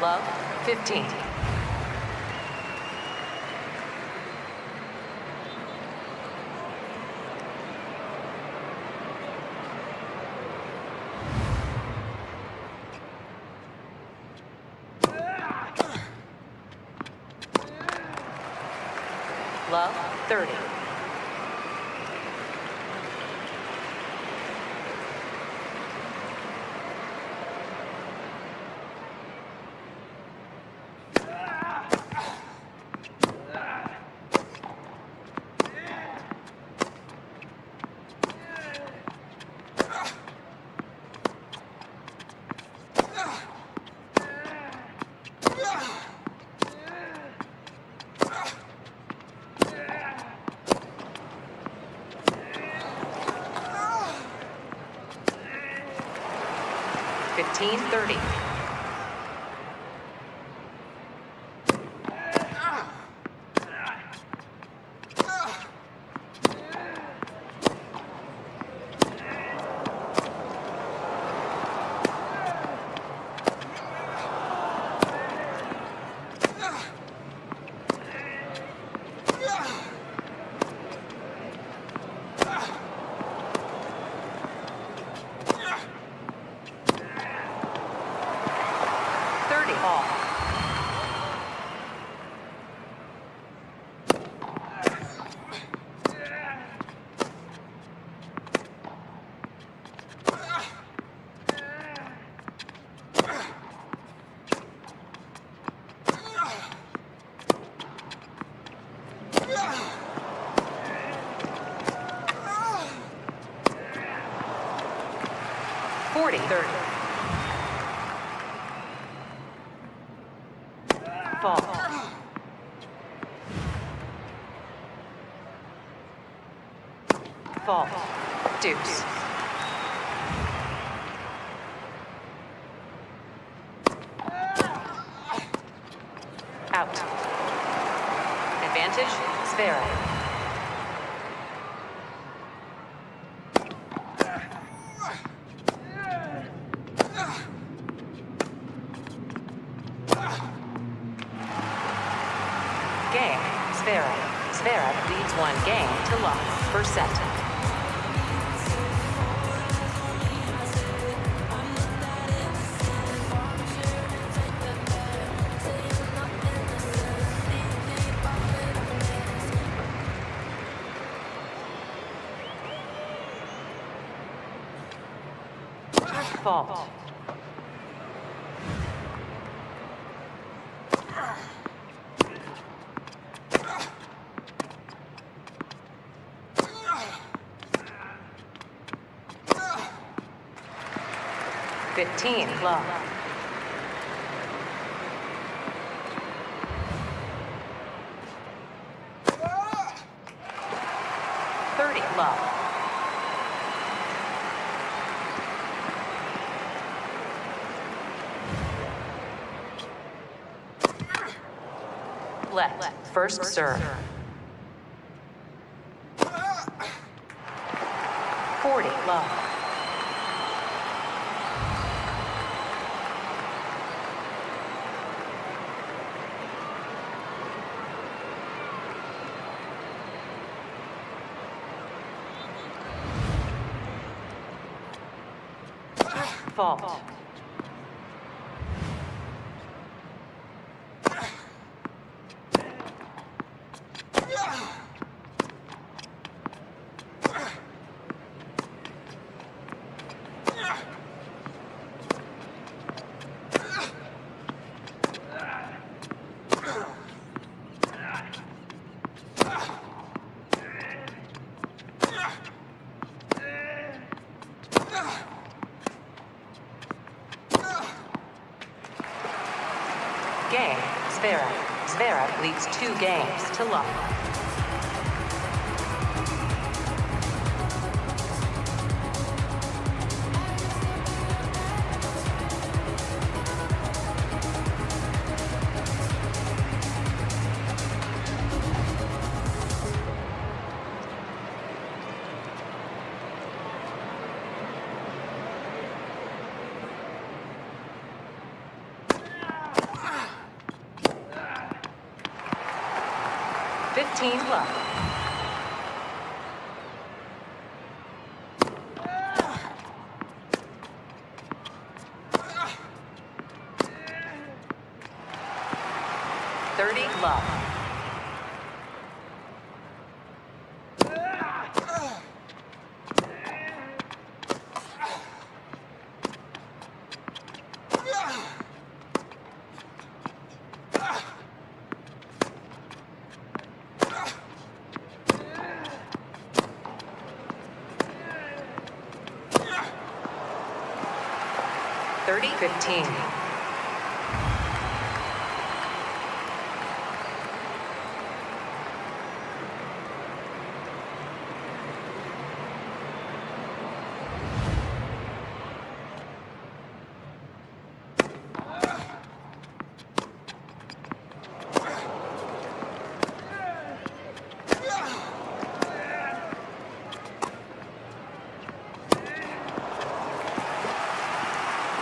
Love, 15. Love, 30. Fifteen, 30. Forty, 30. Fall. Fall. Deuce. Out. Advantage, Sphera. Game, Sphera. Sphera leads one game to loss. First set. Fault. Fifteen, love. Love. Let. First serve. 40, love. Fault. Game, Zverev. Zverev leads 2 games to love. 15 love. Love. Thirty 15.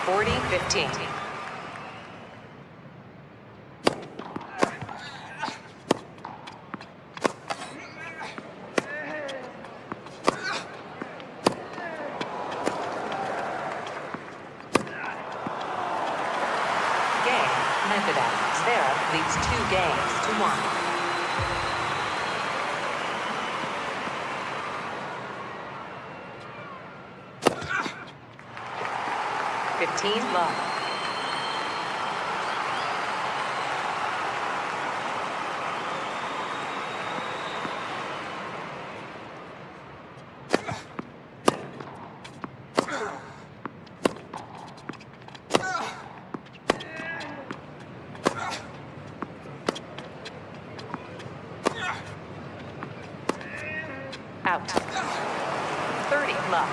Forty 15. Zverev leads 2 games to 1. Love. Out. 30 love.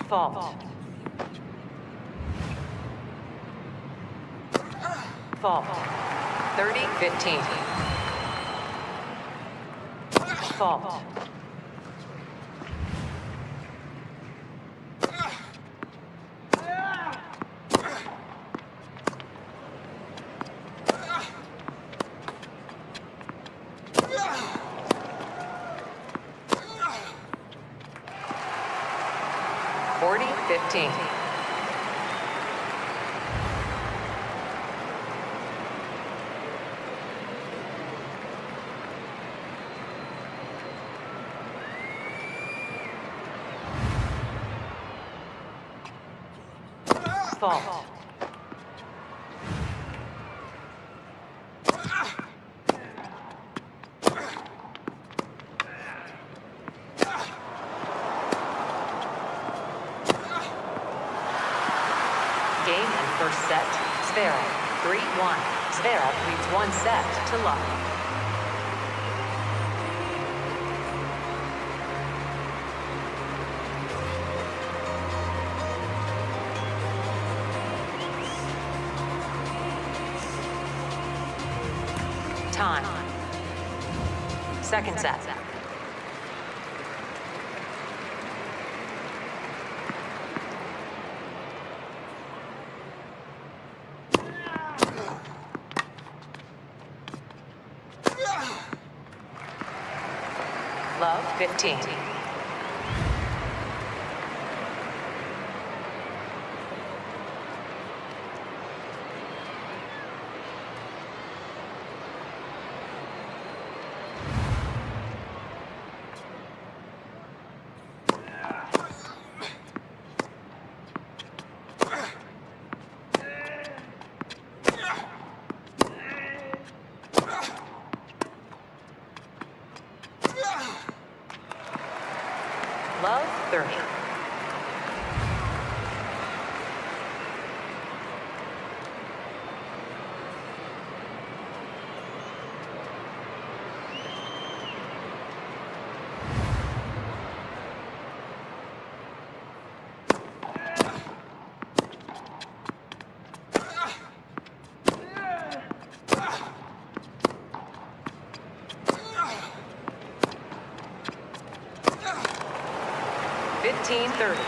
Fault. Fault. 30 15. Fault. Forty 15. Fault. Game and first set, Zverev, 3-1. Zverev leads 1 set to love. Time. Second set. Love 15. Love 30. Fifteen 30.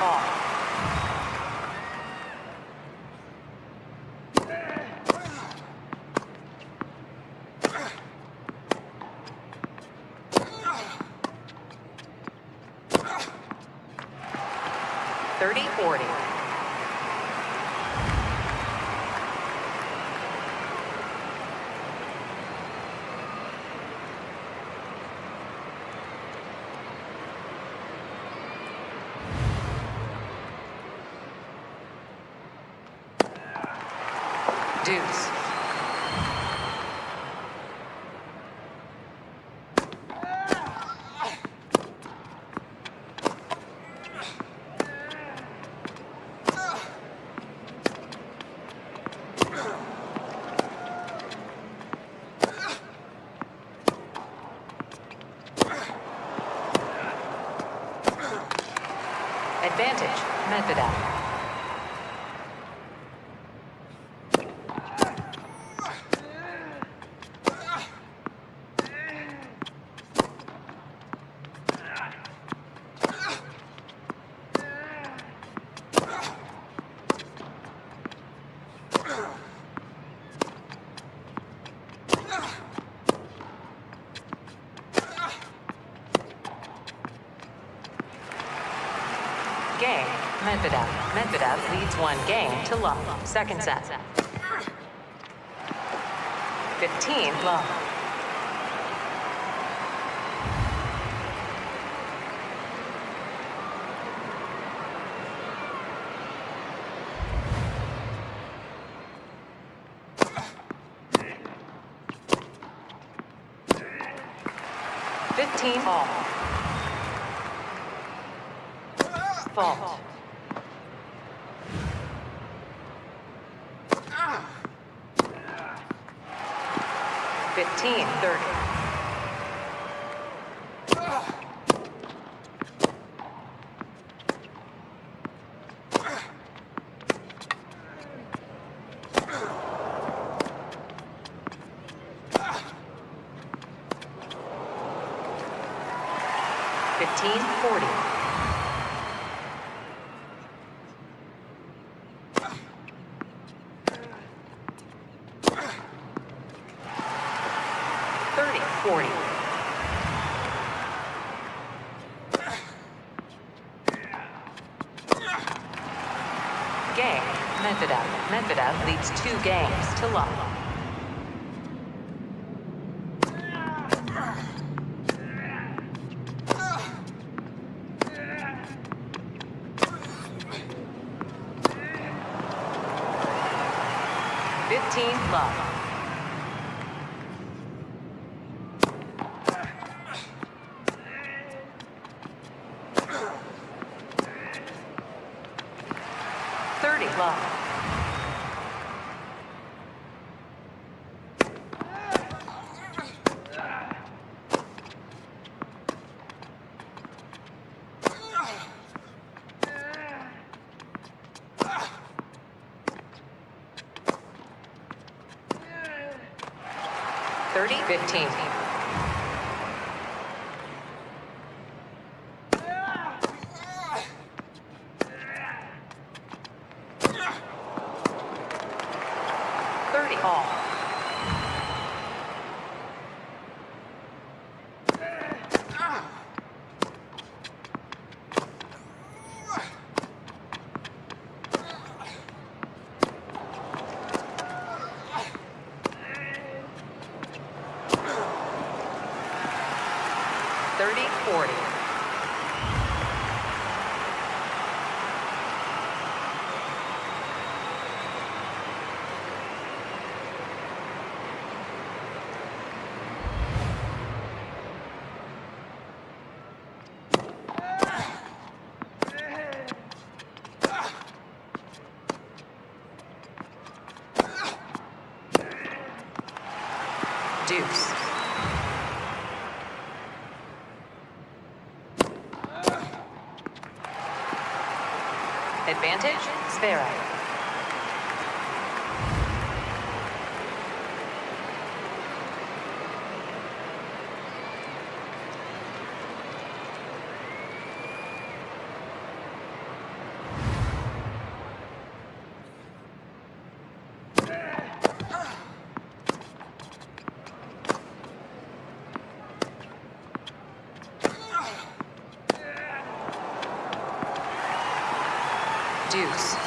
all. Thirty, 40. Deuce. Advantage, Medvedev. Game, Medvedev. Medvedev leads 1 game to love. Second set. 15, love. All. Fault. 15, 30. Fifteen, 40. Game, Medvedev. Medvedev leads 2 games to love. Love. Love. Thirty, 15. All. Deuce. Advantage, Zverev. Deuce.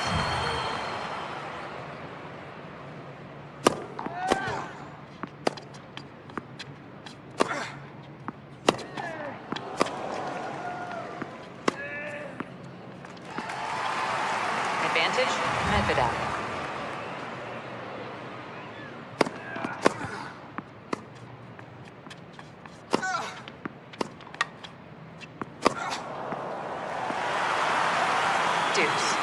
Advantage, Medvedev. Deuce.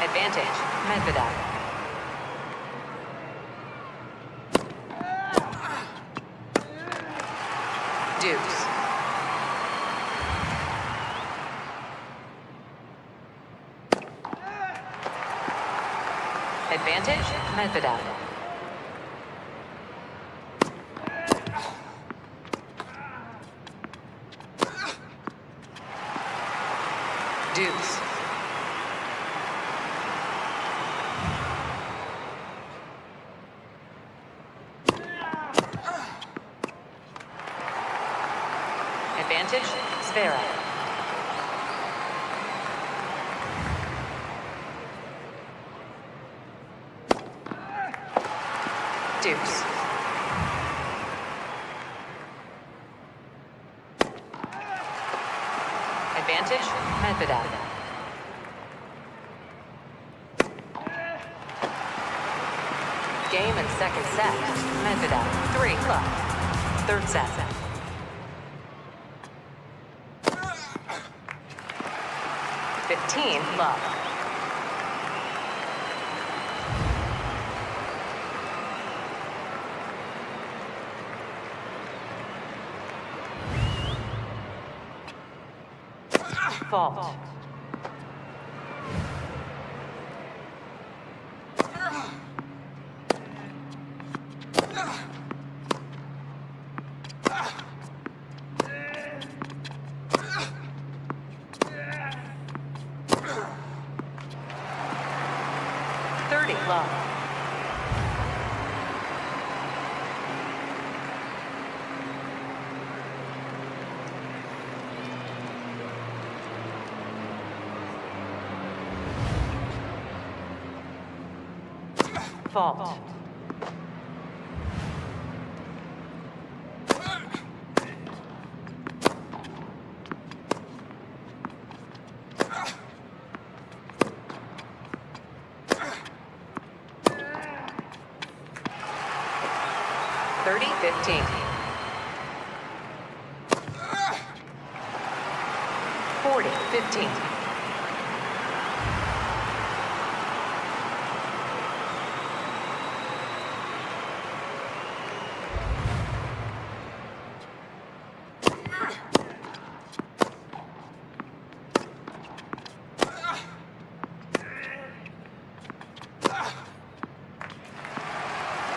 Advantage, Medvedev. Deuce. Advantage, Medvedev. Deuce. Advantage, Zverev. Deuce. Advantage, Medvedev. Game and second set, Medvedev, 3-love. Third set. Love. Fault. Love. Fault. $30-15. 40-15.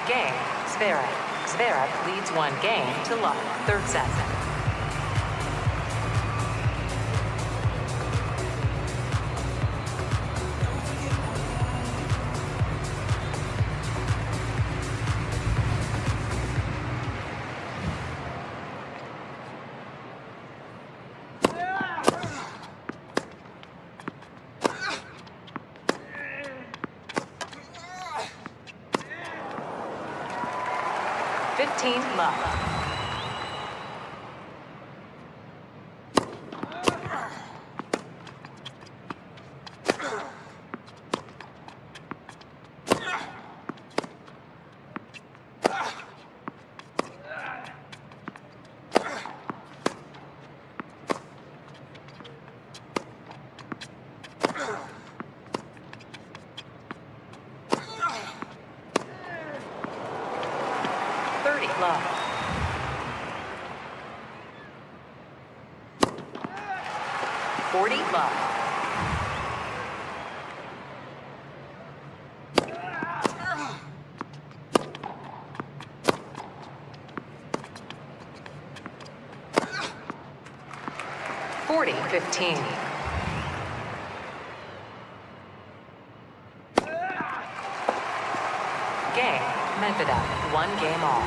Game, Zverev. Zverev leads 1 game to love. Third set. Love. Love. 40 love. $40-15. Game, Medvedev, 1 game all.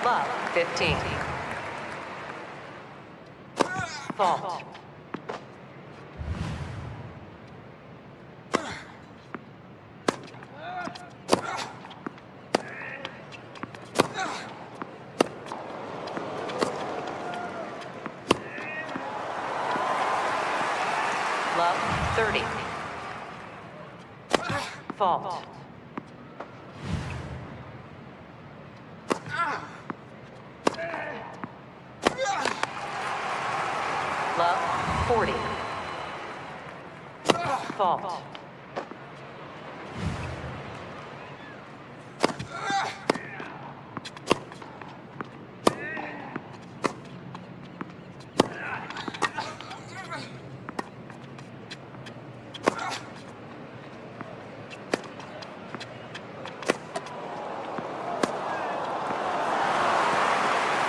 Love, 15. Fault. Love, 30. Fault. Love, 40. Fault.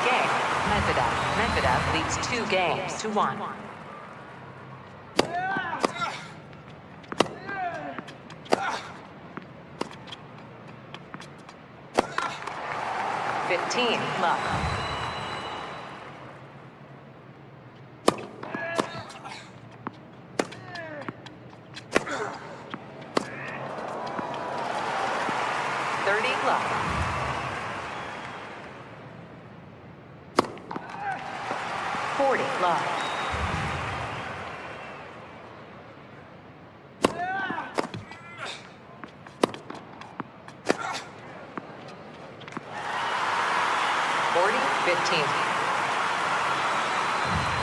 Game, Medvedev. Medvedev leads 2 games to 1. Love. Love. 40 love.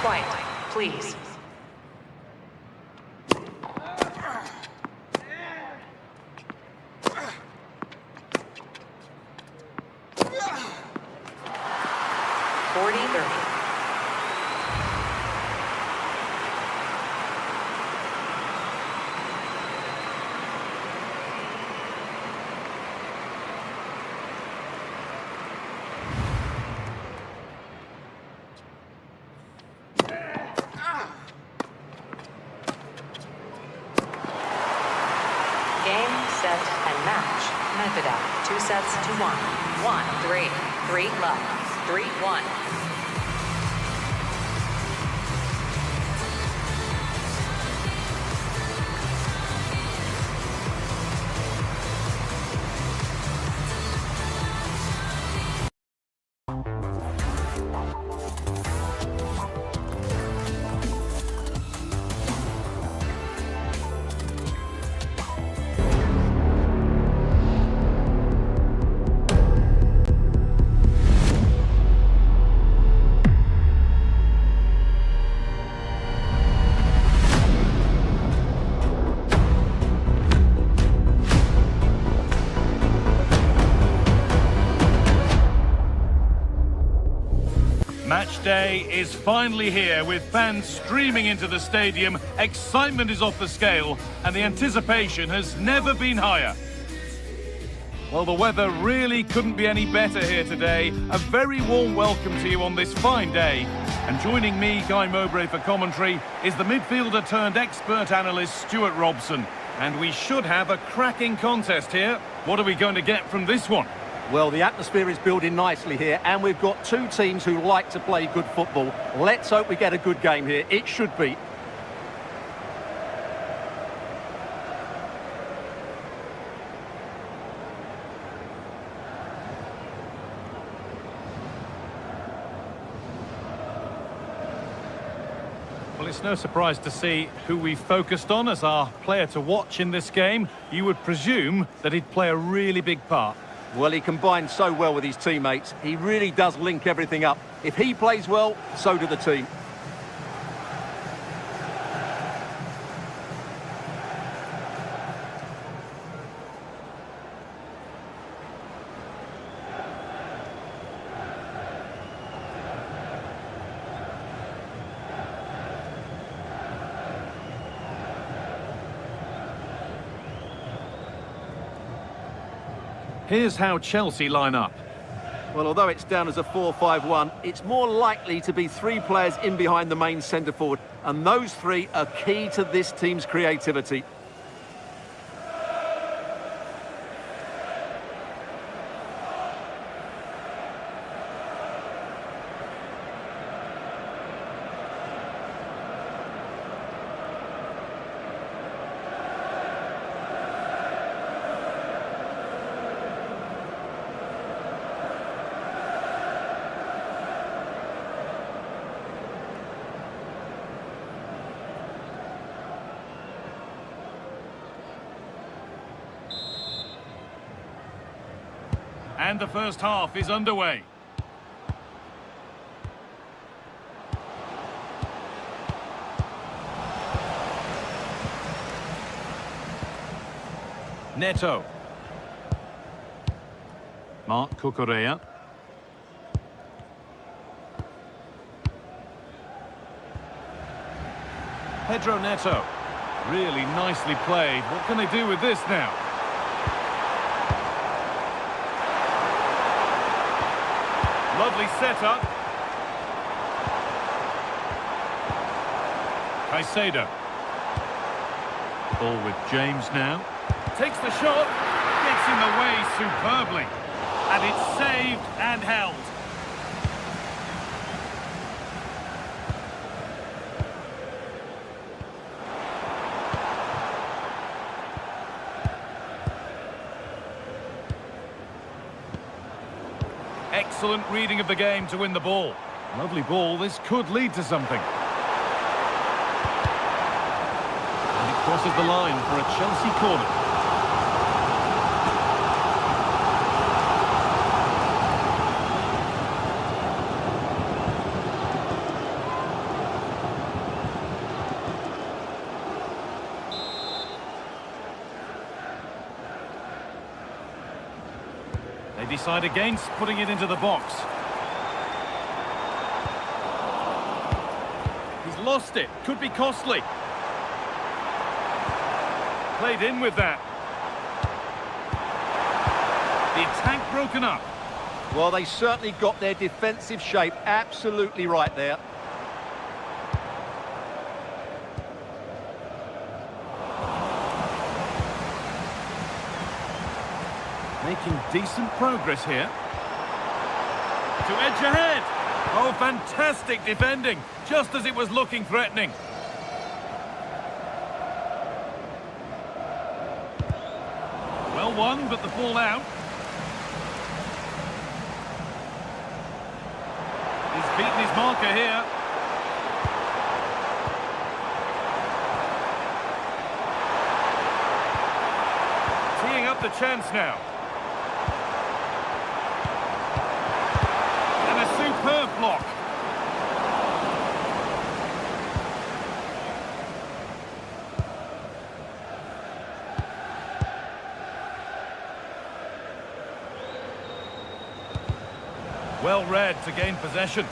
Quiet, please. Set and match. Medvedev, 2 sets to 1. 1-3. 3 love. 3-1. Match day is finally here, with fans streaming into the stadium. Excitement is off the scale, and the anticipation has never been higher. Well, the weather really couldn't be any better here today. A very warm welcome to you on this fine day. And joining me, Guy Mowbray, for commentary is the midfielder turned expert analyst Stuart Robson. And we should have a cracking contest here. What are we going to get from this one? Well, the atmosphere is building nicely here, and we've got 2 teams who like to play good football. Let's hope we get a good game here. It should be. Well, it's no surprise to see who we focused on as our player to watch in this game. You would presume that he'd play a really big part. Well, he combines so well with his teammates. He really does link everything up. If he plays well, so do the team. Here's how Chelsea line up. Well, although it's down as a 4-5-1, it's more likely to be 3 players in behind the main centre-forward, and those 3 are key to this team's creativity. And the first half is underway. Neto. Mark Cucurella. Pedro Neto. Really nicely played. What can they do with this now? Lovely setup. Caicedo. Ball with James now. Takes the shot. Gets in the way superbly. And it's saved and held. Excellent reading of the game to win the ball. Lovely ball, this could lead to something. And it crosses the line for a Chelsea corner. They decide against putting it into the box. He's lost it. Could be costly. Played in with that. The attack broken up. Well, they certainly got their defensive shape absolutely right there. Making decent progress here. To edge ahead. Oh, fantastic defending. Just as it was looking threatening. Well won, but the ball out. He's beaten his marker here. Teeing up the chance now. Superb block. Well read to gain possession.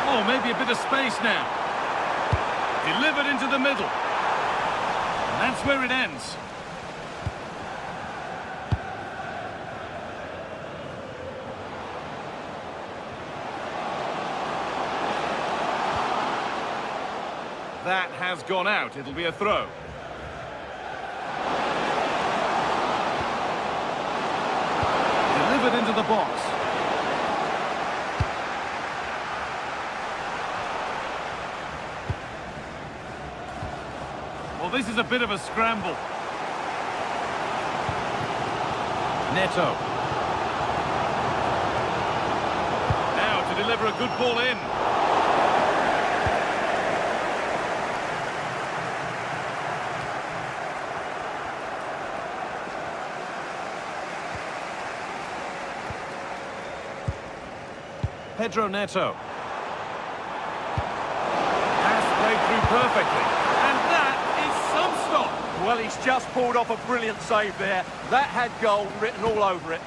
Oh, maybe a bit of space now. Delivered into the middle. And that's where it ends. That has gone out. It'll be a throw. Delivered into the box. Well, this is a bit of a scramble. Neto. Now to deliver a good ball in. Pedro Neto. Pass played through perfectly. And that is some stop. Well, he's just pulled off a brilliant save there. That had goal written all over it.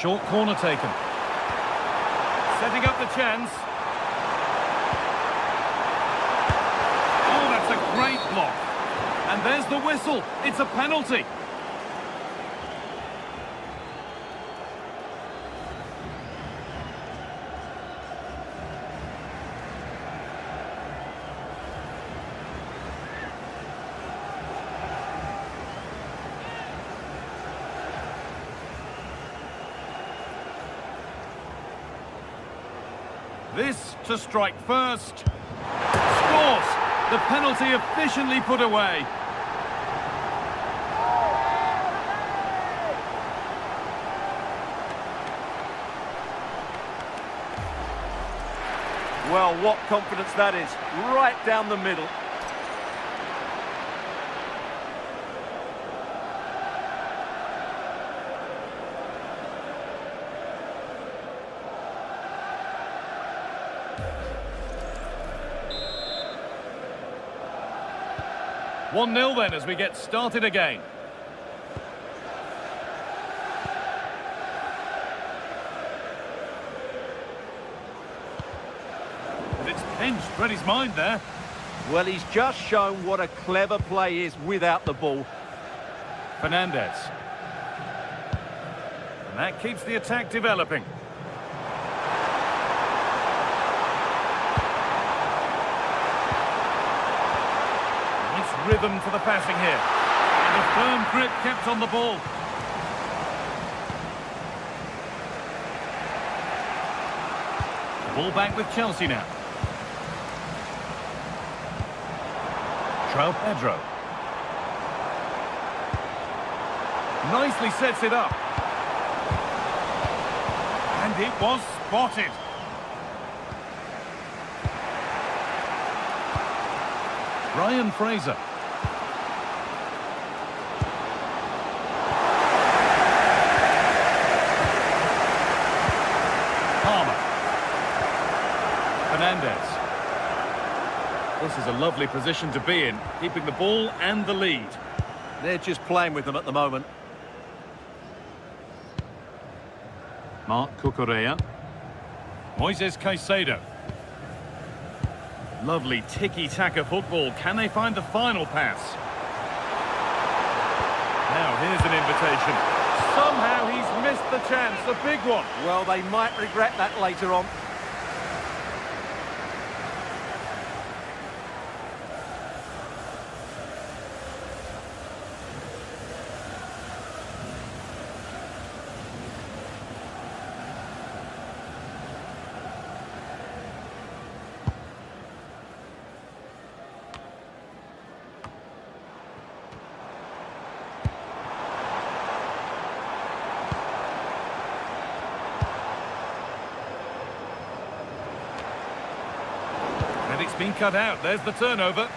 short corner taken. Setting up the chance. Oh, that's a great block. And there's the whistle. It's a penalty. This to strike first. Scores! The penalty efficiently put away. Well, what confidence that is. Right down the middle. One 0 then as we get started again. And it's pinched, read his mind there. Well, he's just shown what a clever play is without the ball. Fernandez. And that keeps the attack developing. Rhythm for the passing here. And a firm grip kept on the ball. Ball back with Chelsea now. João Pedro. Nicely sets it up. And it was spotted. Ryan Fraser. Fernandez. This is a lovely position to be in, keeping the ball and the lead. They're just playing with them at the moment. Marc Cucurella. Moises Caicedo. Lovely tiki-taka football. Can they find the final pass? Now here's an invitation. Somehow he's missed the chance, a big one. Well, they might regret that later on. And it's been cut out. There's the turnover.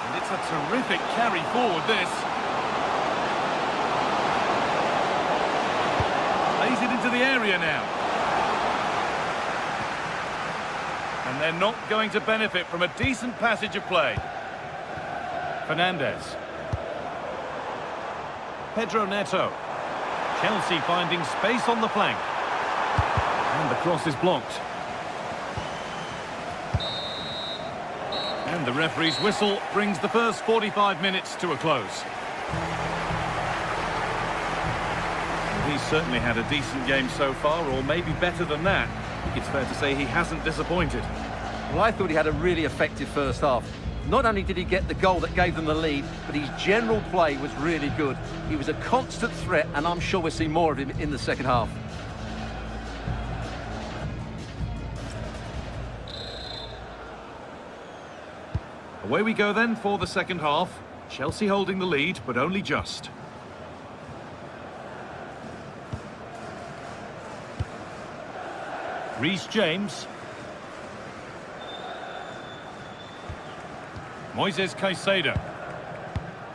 And it's a terrific carry forward, this. Plays it into the area now. And they're not going to benefit from a decent passage of play. Fernandez. Pedro Neto. Chelsea finding space on the flank. And the cross is blocked. And the referee's whistle brings the first 45 minutes to a close. He's certainly had a decent game so far, or maybe better than that. I think it's fair to say he hasn't disappointed. Well, I thought he had a really effective first half. Not only did he get the goal that gave them the lead, but his general play was really good. He was a constant threat, and I'm sure we'll see more of him in the second half. Away we go then for the second half. Chelsea holding the lead, but only just. Reece James. Moises Caicedo.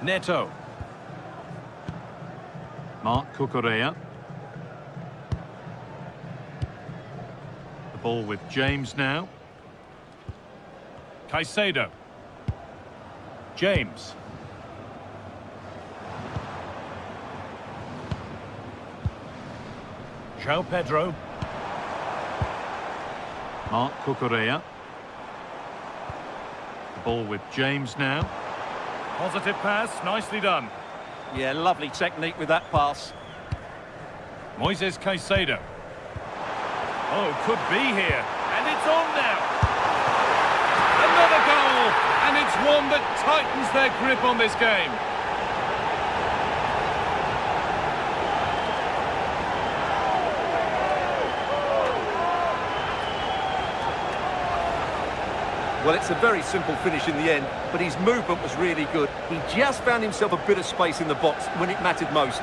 Neto. Marc Cucurella. The ball with James now. Caicedo. James. João Pedro. Marc Cucurella. The ball with James now. Positive pass, nicely done. Yeah, lovely technique with that pass. Moises Caicedo. Oh, could be here. And it's on now. Another goal. And it's one that tightens their grip on this game. Well, it's a very simple finish in the end, but his movement was really good. He just found himself a bit of space in the box when it mattered most.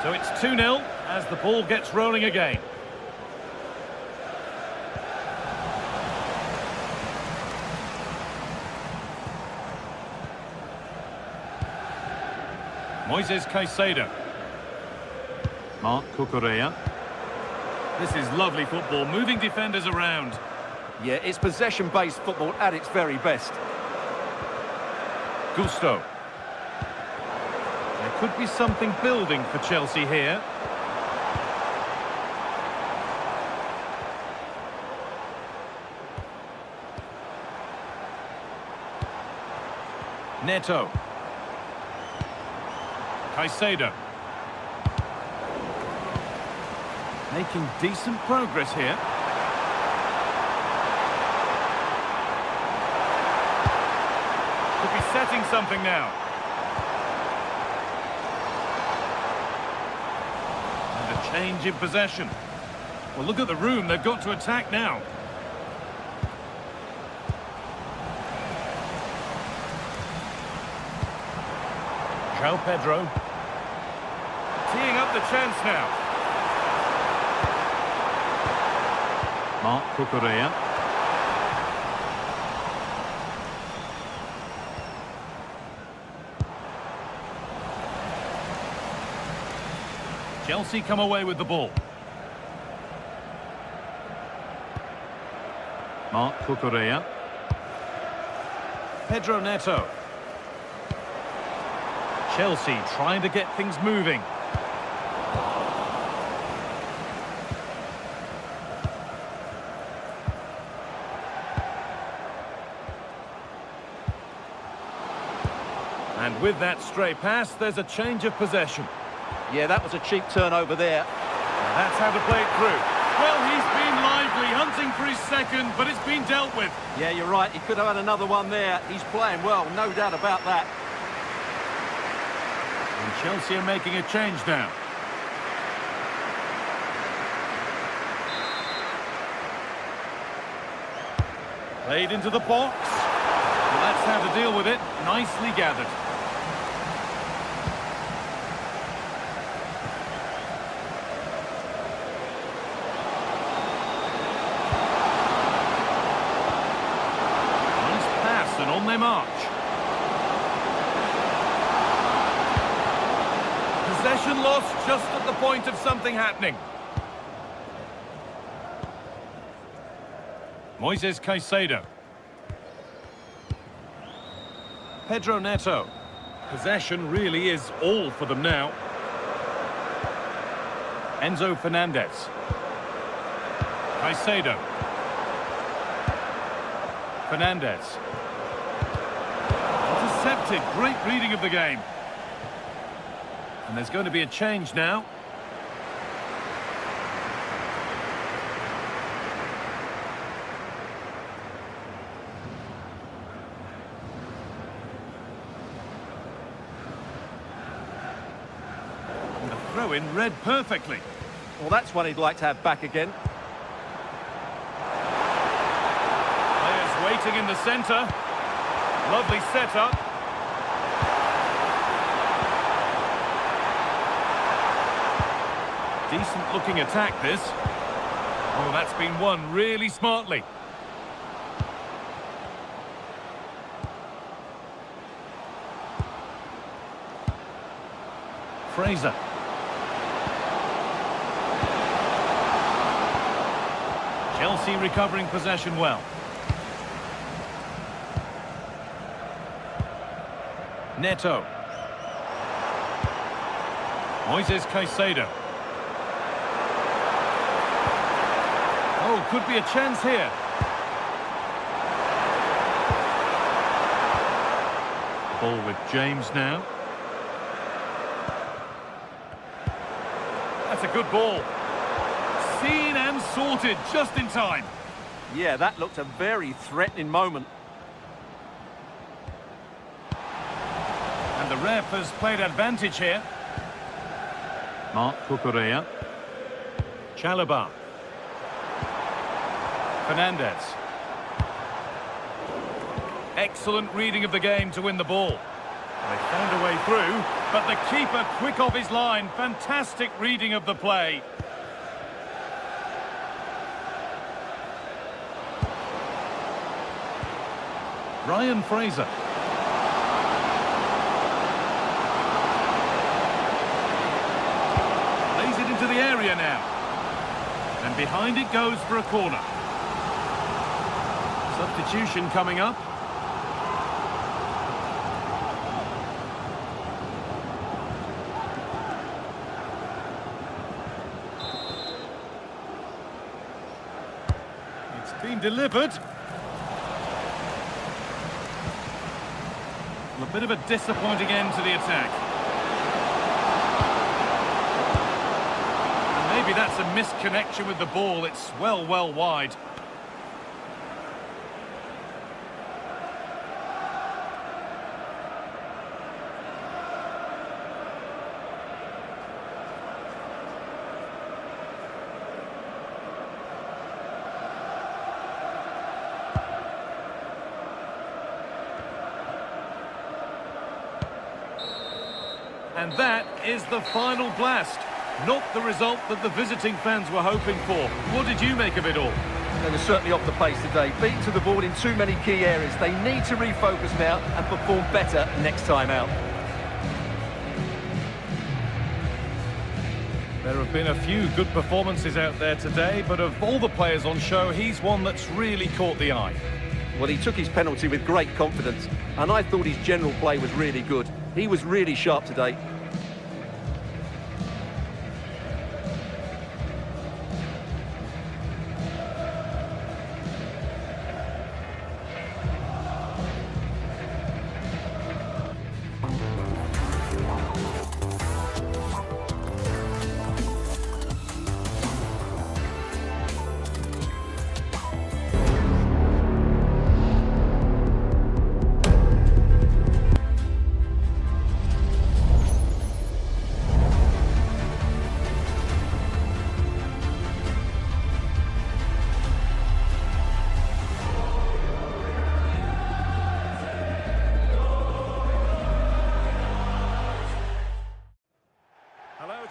So it's 2-0 as the ball gets rolling again. Moises Caicedo. Marc Cucurella. This is lovely football, moving defenders around. Yeah, it's possession-based football at its very best. Gusto. There could be something building for Chelsea here. Neto. Caicedo. Making decent progress here. Could be setting something now. And a change in possession. Well, look at the room. They've got to attack now. João Pedro. Teeing up the chance now. Marc Cucurella. Chelsea come away with the ball. Marc Cucurella. Pedro Neto. Chelsea trying to get things moving. And with that stray pass, there's a change of possession. Yeah, that was a cheap turnover there. That's how to play it through. Well, he's been lively, hunting for his second, but it's been dealt with. Yeah, you're right. He could have had another one there. He's playing well, no doubt about that. And Chelsea are making a change now. Played into the box. Well, that's how to deal with it. Nicely gathered. Nice pass and on their march. Possession lost just at the point of something happening. Moises Caicedo. Pedro Neto. Possession really is all for them now. Enzo Fernandez. Caicedo. Fernandez. Intercepted. Great reading of the game. And there's going to be a change now. And the throw-in read perfectly. Well, that's one he'd like to have back again. Players waiting in the centre. Lovely setup. Decent looking attack this. Oh, that's been won really smartly. Fraser. Chelsea recovering possession well. Neto. Moises Caicedo. Oh, could be a chance here. Ball with James now. That's a good ball. Seen and sorted just in time. Yeah, that looked a very threatening moment. And the ref has played advantage here. Marc Cucurella. Chalobah. Fernandez. Excellent reading of the game to win the ball. They found a way through, but the keeper quick off his line. Fantastic reading of the play. Ryan Fraser. Lays it into the area now. And behind it goes for a corner. Substitution coming up. It's been delivered. A bit of a disappointing end to the attack. And maybe that's a misconnection with the ball. It's well wide. And that is the final blast. Not the result that the visiting fans were hoping for. What did you make of it all? They were certainly off the pace today. Beaten to the ball in too many key areas. They need to refocus now and perform better next time out. There have been a few good performances out there today, but of all the players on show, he's one that's really caught the eye. Well, he took his penalty with great confidence, and I thought his general play was really good. He was really sharp today.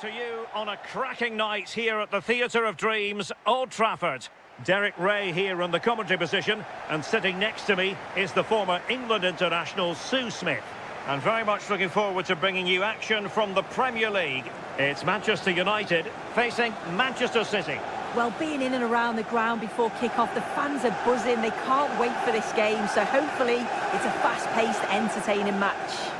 To you on a cracking night here at the Theatre of Dreams, Old Trafford. Derek Ray here in the commentary position, and sitting next to me is the former England international Sue Smith. And very much looking forward to bringing you action from the Premier League. It's Manchester United facing Manchester City. Well, being in and around the ground before kick-off, the fans are buzzing. They can't wait for this game, so hopefully it's a fast-paced, entertaining match.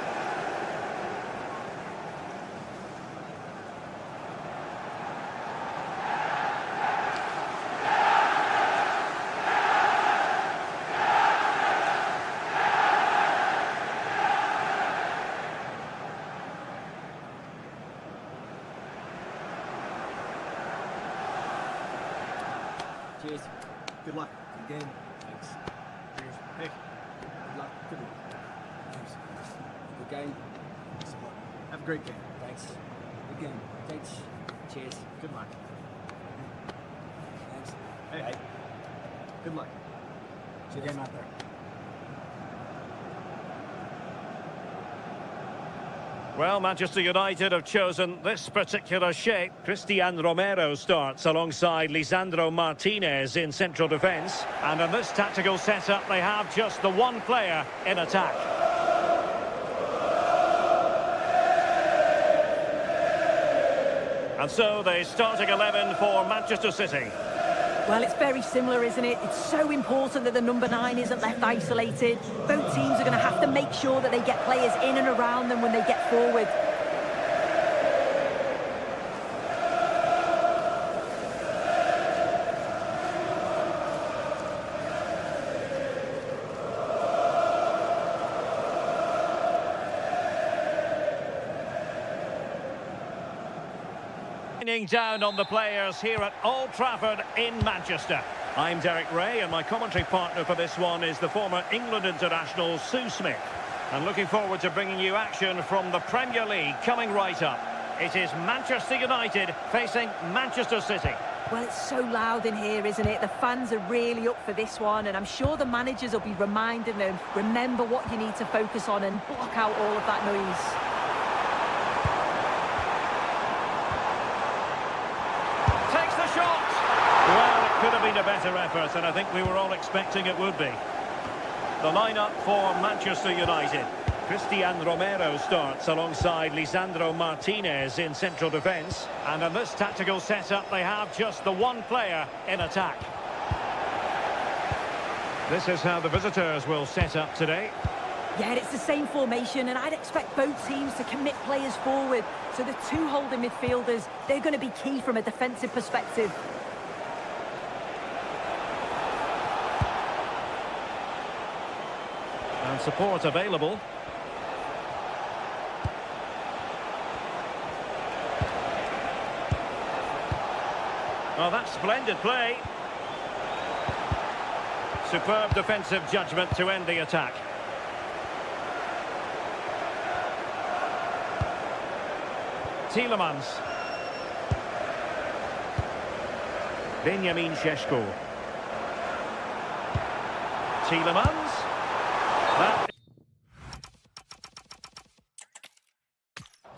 Cheers. Good luck. Good game. Thanks. Cheers. Nick. Good luck. Good luck. Thanks. Good game. Thanks a lot. Have a great game. Thanks. Good game. Thanks. Cheers. Good luck. Thanks. Hey. Good luck. Good game out there. Well, Manchester United have chosen this particular shape. Cristian Romero starts alongside Lisandro Martinez in central defence. And in this tactical setup, they have just the one player in attack. And so the starting 11 for Manchester City. Well, it's very similar, isn't it? It's so important that the number 9 isn't left isolated. Both teams are going to have to make sure that they get players in and around them when they get forward. Down on the players here at Old Trafford in Manchester. I'm Derek Ray, and my commentary partner for this one is the former England international Sue Smith. And looking forward to bringing you action from the Premier League coming right up. It is Manchester United facing Manchester City. Well, it's so loud in here, isn't it? The fans are really up for this one, and I'm sure the managers will be reminding them, remember what you need to focus on and block out all of that noise. Well, it could have been a better effort, and I think we were all expecting it would be. The lineup for Manchester United. Cristian Romero starts alongside Lisandro Martinez in central defence. And in this tactical setup, they have just the one player in attack. This is how the visitors will set up today. Yeah, it's the same formation, and I'd expect both teams to commit players forward. So the two holding midfielders, they're going to be key from a defensive perspective. And support available. Well, that's splendid play. Superb defensive judgment to end the attack. Tielemans. Benjamin Šeško. Tielemans.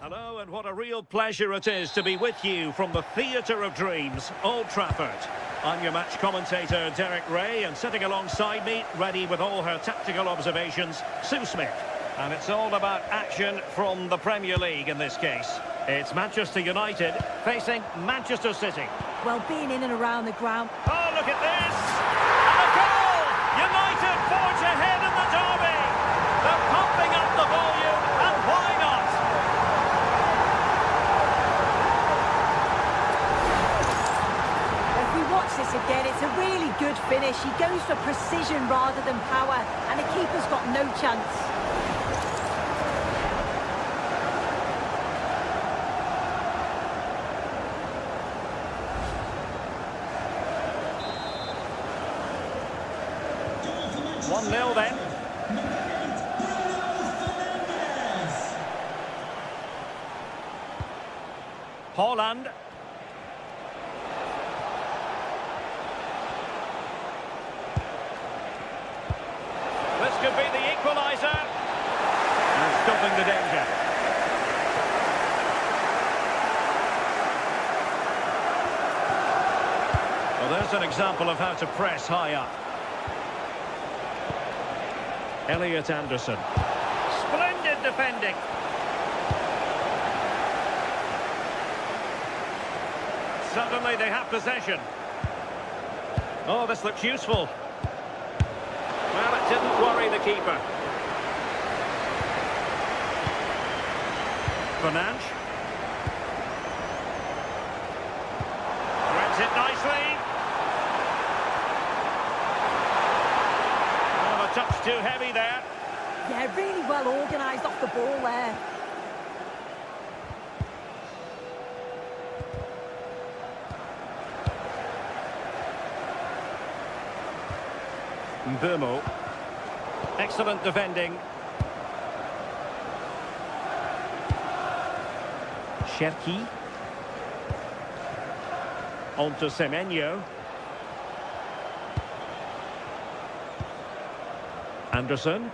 Hello, and what a real pleasure it is to be with you from the Theatre of Dreams, Old Trafford. I'm your match commentator, Derek Ray, and sitting alongside me, ready with all her tactical observations, Sue Smith. And it's all about action from the Premier League in this case. It's Manchester United facing Manchester City. Well, being in and around the ground... Oh, look at this! And a goal! United forge ahead in the derby! They're pumping up the volume, and why not? If we watch this again, it's a really good finish. He goes for precision rather than power, and the keeper's got no chance. Nil then. Haaland. This could be the equaliser. And stopping the danger. Well, there's an example of how to press high up. Elliot Anderson. Splendid defending. Suddenly they have possession. Oh, this looks useful. Well, it didn't worry the keeper. Fernandes. Threads it nicely. Touch too heavy there. Yeah, really well organised off the ball there. Mbeumo. Excellent defending. Cherki. On to Semenyo. Anderson.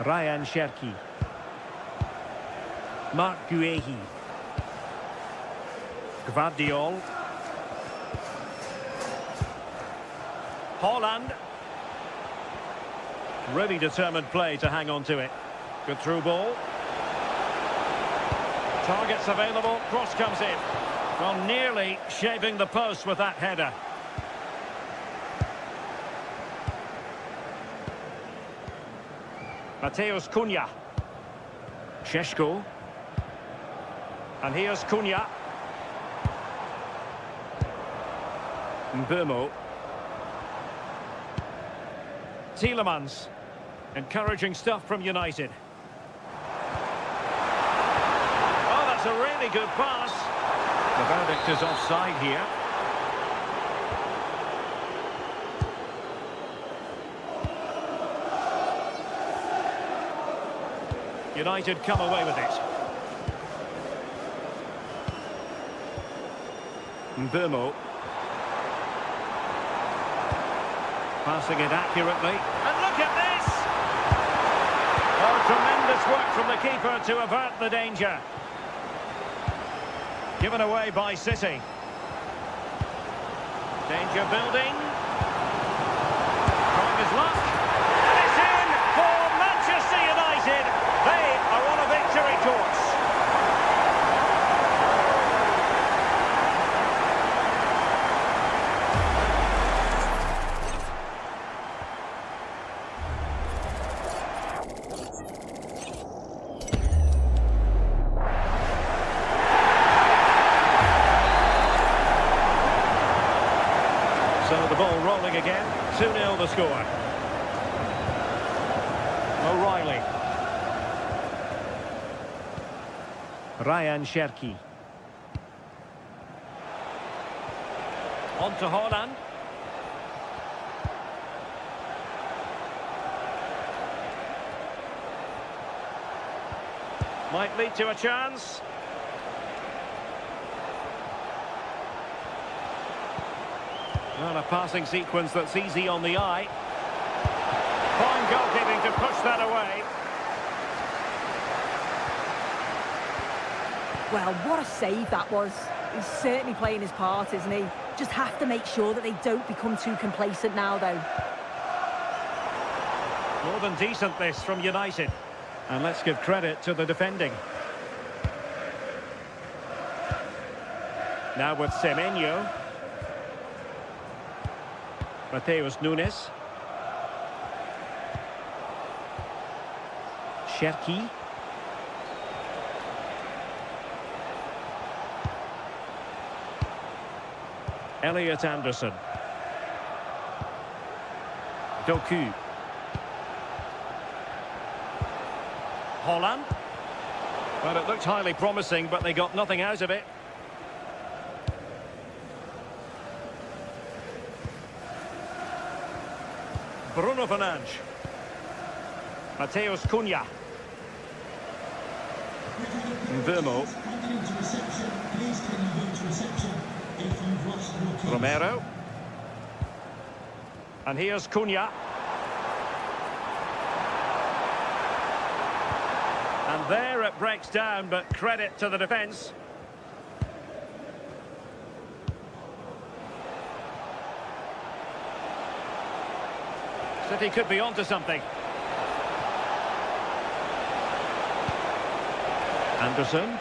Ryan Cherki. Marc Guehi. Gvardiol. Haaland. Really determined play to hang on to it. Good through ball. Targets available. Cross comes in. Well, nearly shaving the post with that header. Mateus Cunha. Šeško. And here's Cunha. Mbeumo. Tielemans. Encouraging stuff from United. Oh, that's a really good pass. The verdict is offside here. United come away with it. Mbeumo. Passing it accurately. And look at this! Oh, tremendous work from the keeper to avert the danger. Given away by City. Danger building. Trying his luck. And it's in for Manchester United. They are on a victory course. So the ball rolling again. 2-0 the score. O'Reilly. Ryan Cherki. On to Haaland. Might lead to a chance. Well, a passing sequence that's easy on the eye. Fine goalkeeping to push that away. Well, what a save that was. He's certainly playing his part, isn't he? Just have to make sure that they don't become too complacent now, though. More than decent this from United. And let's give credit to the defending. Now with Semenyo. Mateus Nunes. Cherki. Elliot Anderson. Doku. Haaland. Well, it looked highly promising, but they got nothing out of it. Bruno Fernandes. Mateus Cunha. Mbeumo. Romero. And here's Cunha. And there it breaks down, but credit to the defence. City could be onto something. Anderson.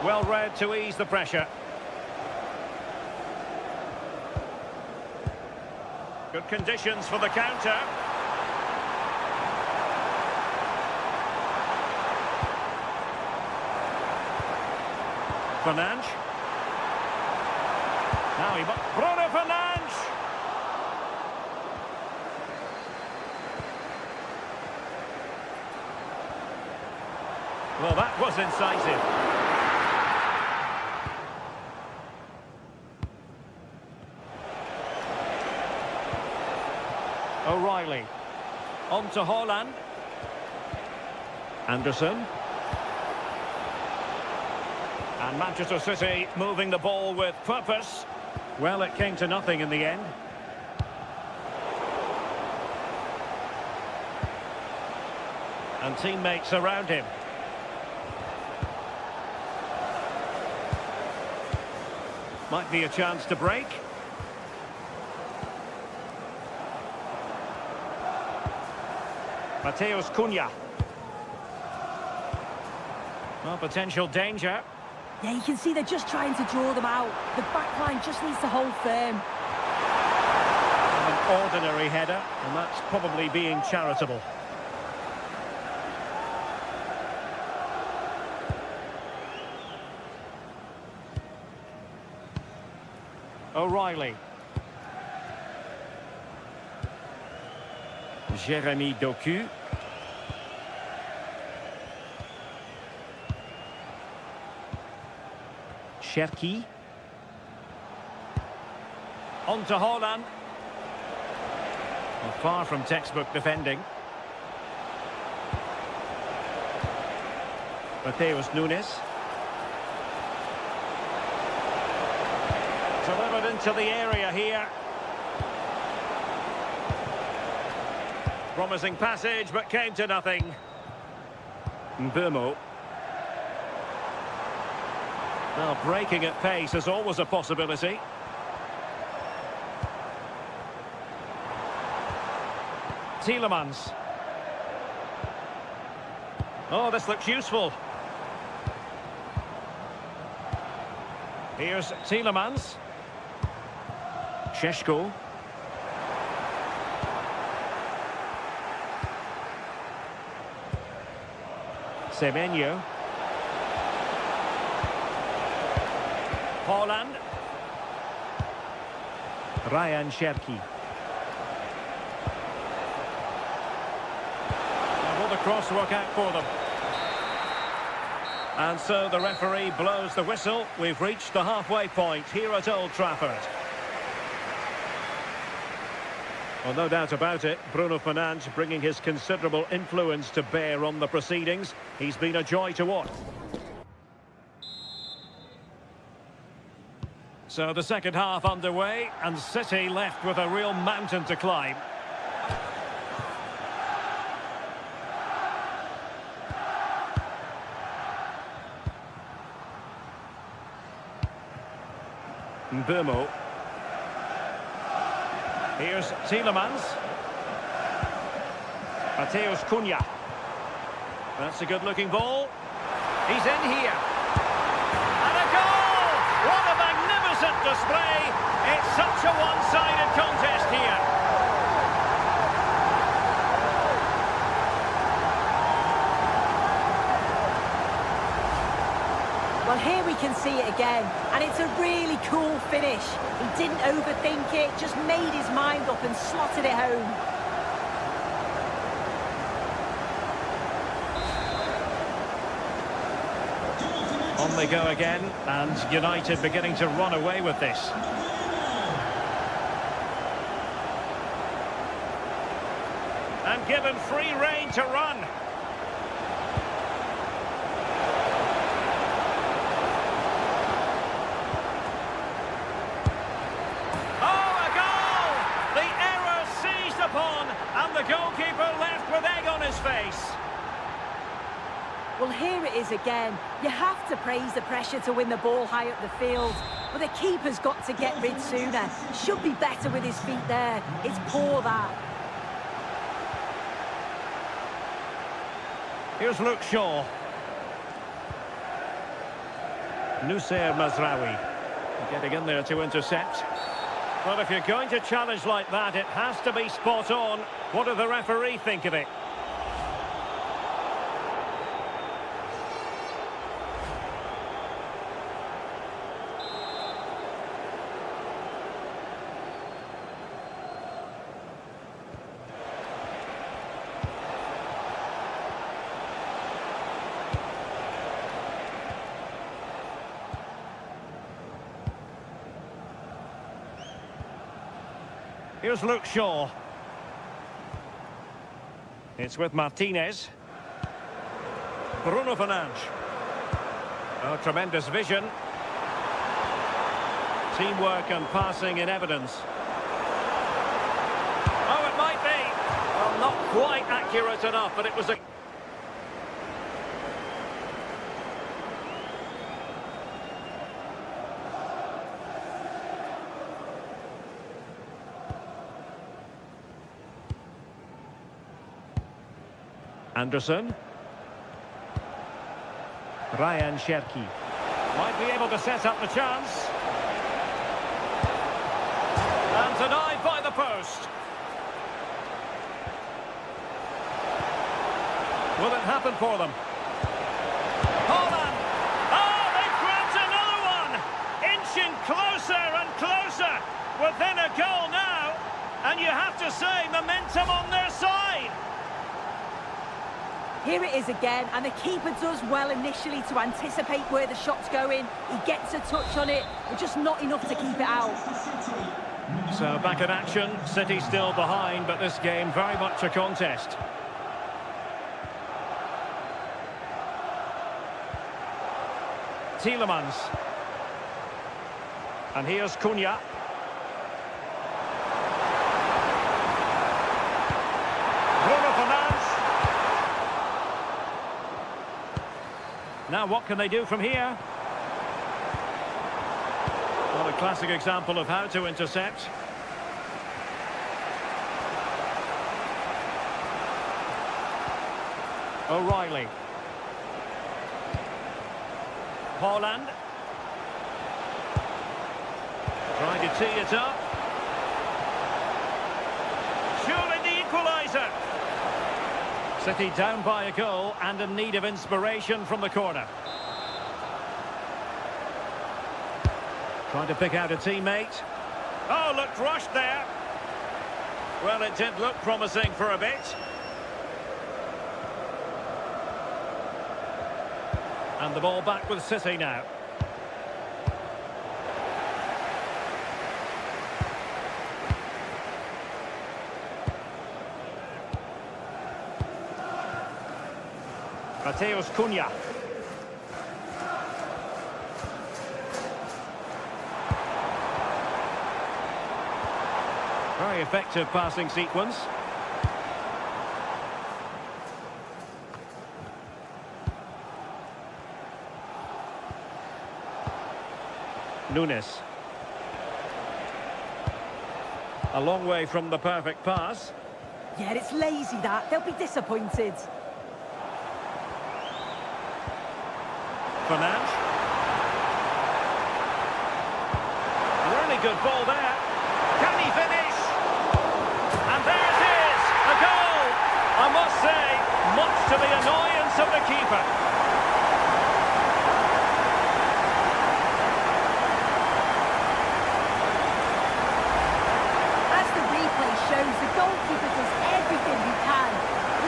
Well read to ease the pressure. Good conditions for the counter. Fernandes. Now he... Bruno Fernandes! Well, that was incisive. O'Reilly. On to Haaland. Anderson. And Manchester City moving the ball with purpose. Well, it came to nothing in the end. And teammates around him. Might be a chance to break. Mateus Cunha. Well, potential danger. Yeah, you can see they're just trying to draw them out. The back line just needs to hold firm. An ordinary header, and that's probably being charitable. O'Reilly. Jérémy Doku. Cherki. On to Haaland. Well, far from textbook defending. Mateus Nunes. Delivered into the area here. Promising passage, but came to nothing. Mbeumo. Well, breaking at pace is always a possibility. Tielemans. Oh, this looks useful. Here's Tielemans. Šeško. Semenyo. Haaland. Ryan Cherki. Will the cross work out for them? And so the referee blows the whistle. We've reached the halfway point here at Old Trafford. Well, no doubt about it, Bruno Fernandes bringing his considerable influence to bear on the proceedings. He's been a joy to watch. So the second half underway, and City left with a real mountain to climb. Mbeumo. Here's Tielemans. Mateus Cunha. That's a good-looking ball. He's in here. And a goal! What a magnificent display! It's such a one-sided contest here. Well, here we can see it again, and it's a really cool finish. He didn't overthink it, just made his mind up and slotted it home. On they go again, and United beginning to run away with this. And given free rein to run. And the goalkeeper left with egg on his face. Well, here it is again. You have to praise the pressure to win the ball high up the field. But the keeper's got to get rid sooner. Should be better with his feet there. It's poor, that. Here's Luke Shaw. Noussair Mazraoui getting in there to intercept. Well, if you're going to challenge like that, it has to be spot on. What do the referee think of it? Here's Luke Shaw. It's with Martinez. Bruno Fernandes. Oh, tremendous vision. Teamwork and passing in evidence. Oh, it might be. Well, not quite accurate enough, but it was a... Anderson. Ryan Cherki. Might be able to set up the chance. And denied by the post. Will it happen for them? Holland! Oh, they've grabbed another one! Inching closer and closer within a goal now. And you have to say, momentum on their side. Here it is again, and the keeper does well initially to anticipate where the shot's going. He gets a touch on it, but just not enough to keep it out. So back in action, City still behind, but this game very much a contest. Tielemans. And here's Cunha. Bruno Fernandes. Now what can they do from here? Well, a classic example of how to intercept. O'Reilly. Holland. Trying to tee it up. Surely the equaliser. City down by a goal and in need of inspiration from the corner. Trying to pick out a teammate. Oh, looked rushed there. Well, it did look promising for a bit. And the ball back with City now. Mateus Cunha. Very effective passing sequence. Nunes. A long way from the perfect pass. Yeah, it's lazy that. They'll be disappointed. Fernandes. Really good ball there. Can he finish? And there it is, a goal. I must say, much to the annoyance of the keeper. As the replay shows, the goalkeeper does everything he can.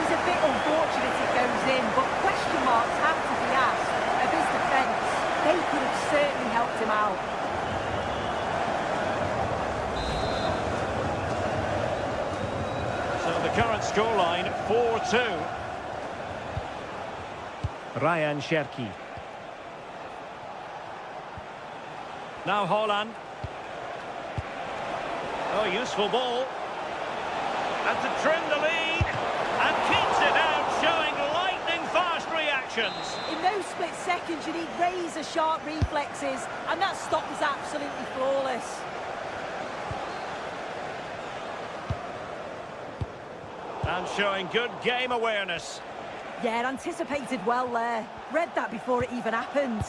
It's a bit unfortunate it goes in, but question marks have to be asked of his defence. They could have certainly helped him out. So the current scoreline, 4-2. Ryan Cherki. Now Holland. Oh, useful ball. And to trim the lead. And keeps it out, showing lightning-fast reactions. In those split seconds, you need razor-sharp reflexes, and that stop was absolutely flawless. And showing good game awareness. Yeah, anticipated well there. Read that before it even happened.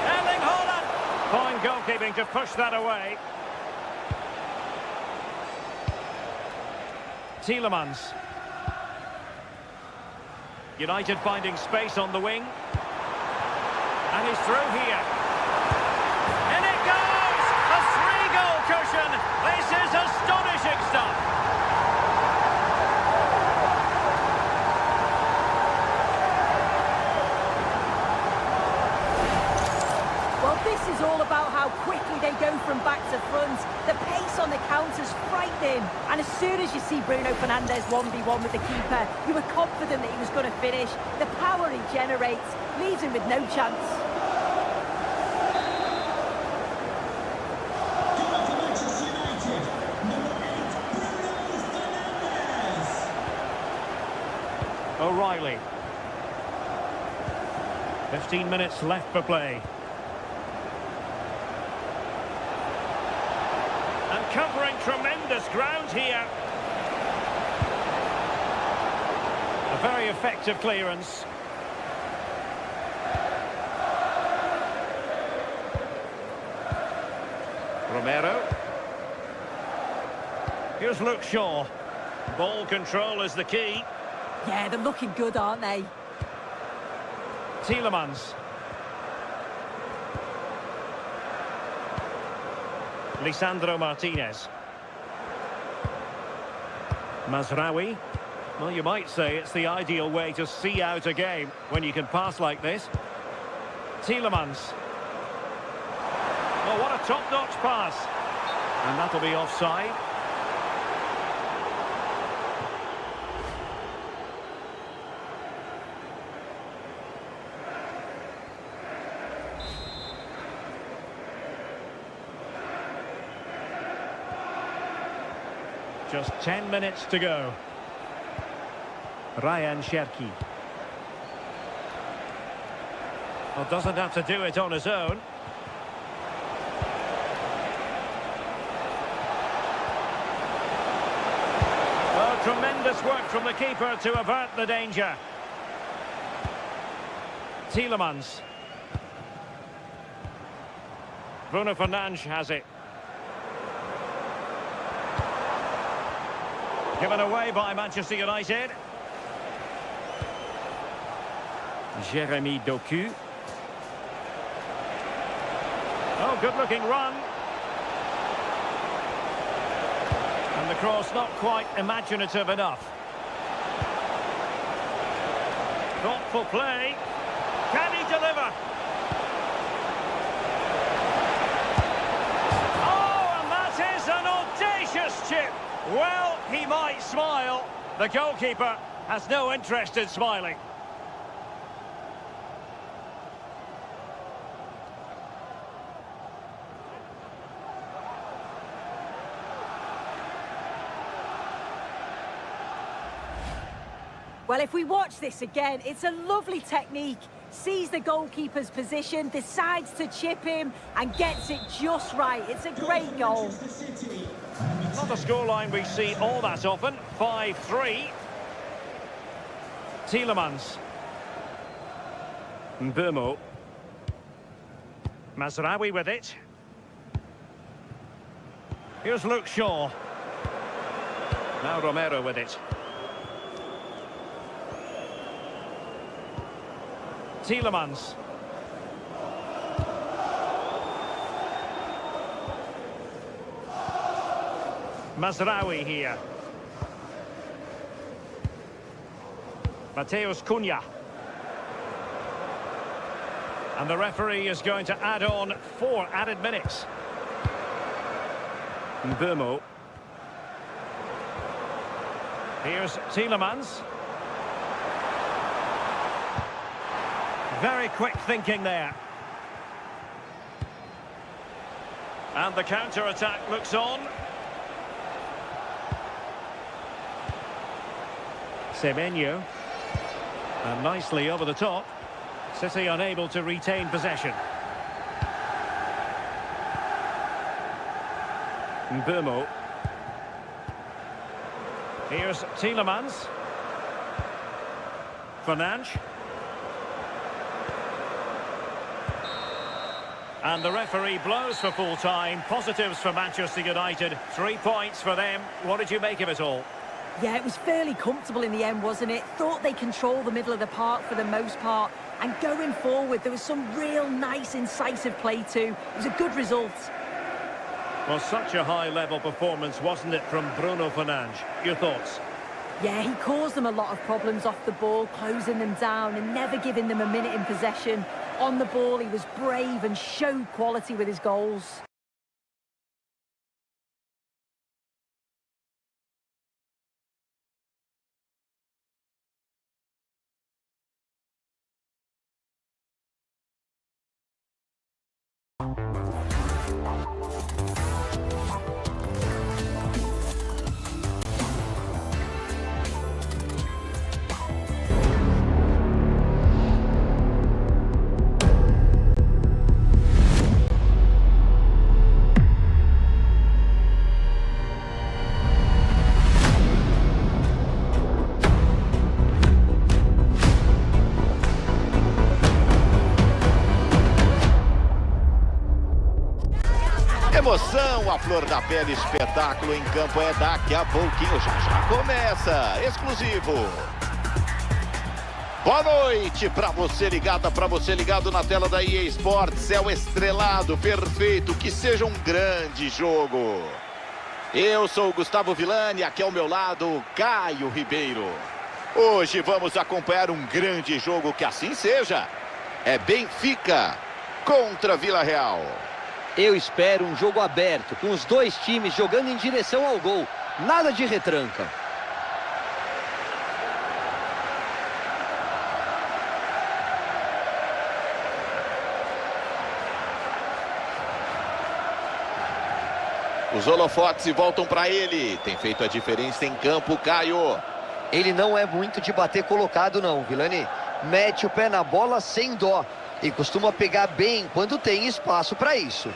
Erling Haaland. Fine goalkeeping to push that away. Tielemans. United finding space on the wing. And he's through here. In it goes! A 3-goal cushion. This is astonishing stuff. Well, this is all about how quickly they go from back to front. The pace on the counter's frightening. And as soon as you see Bruno Fernandes 1v1 with the keeper, you were confident that he was going to finish. The power he generates leaves him with no chance. O'Reilly. 15 minutes left for play. And covering tremendous ground here. A very effective clearance. Romero. Here's Luke Shaw. Ball control is the key. Yeah, they're looking good, aren't they? Tielemans. Lisandro Martinez. Mazraoui. Well, you might say it's the ideal way to see out a game when you can pass like this. Tielemans. Oh, what a top-notch pass. And that'll be offside. Just 10 minutes to go. Ryan Cherki. Well, doesn't have to do it on his own. Oh, tremendous work from the keeper to avert the danger. Tielemans. Bruno Fernandes has it. Given away by Manchester United. Jeremy Doku. Oh, good-looking run. And the cross not quite imaginative enough. Thoughtful play. Can he deliver? Oh, and that is an audacious chip. Well, he might smile. The goalkeeper has no interest in smiling. Well, if we watch this again, it's a lovely technique. Sees the goalkeeper's position, decides to chip him, and gets it just right. It's a great goal. Not a scoreline we see all that often. 5-3. Tielemans. Mbeumo. Mazraoui with it. Here's Luke Shaw. Now Romero with it. Tielemans. Mazraoui here. Mateus Cunha. And the referee is going to add on 4 added minutes. Mbeumo. Here's Tielemans. Very quick thinking there. And the counter-attack looks on. Semenyo. And nicely over the top. City unable to retain possession. Mbeumo. Here's Tielemans. Fernandes. And the referee blows for full time. Positives for Manchester United. 3 points for them. What did you make of it all? Yeah, it was fairly comfortable in the end, wasn't it? Thought they controlled the middle of the park for the most part. And going forward, there was some real nice, incisive play too. It was a good result. Well, such a high-level performance, wasn't it, from Bruno Fernandes? Your thoughts? Yeah, he caused them a lot of problems off the ball, closing them down and never giving them a minute in possession. On the ball, he was brave and showed quality with his goals. Emoção, a flor da pele, espetáculo em campo é daqui a pouquinho, já começa, exclusivo. Boa noite para você ligada, para você ligado na tela da EA Sports, céu estrelado, perfeito, que seja um grande jogo. Eu sou o Gustavo Villani, aqui ao meu lado, Caio Ribeiro. Hoje vamos acompanhar um grande jogo, que assim seja. É Benfica contra Vila Real. Eu espero um jogo aberto, com os dois times jogando em direção ao gol. Nada de retranca. Os holofotes se voltam para ele. Tem feito a diferença em campo, Caio. Ele não é muito de bater colocado não, Villani. Mete o pé na bola sem dó. E costuma pegar bem quando tem espaço para isso.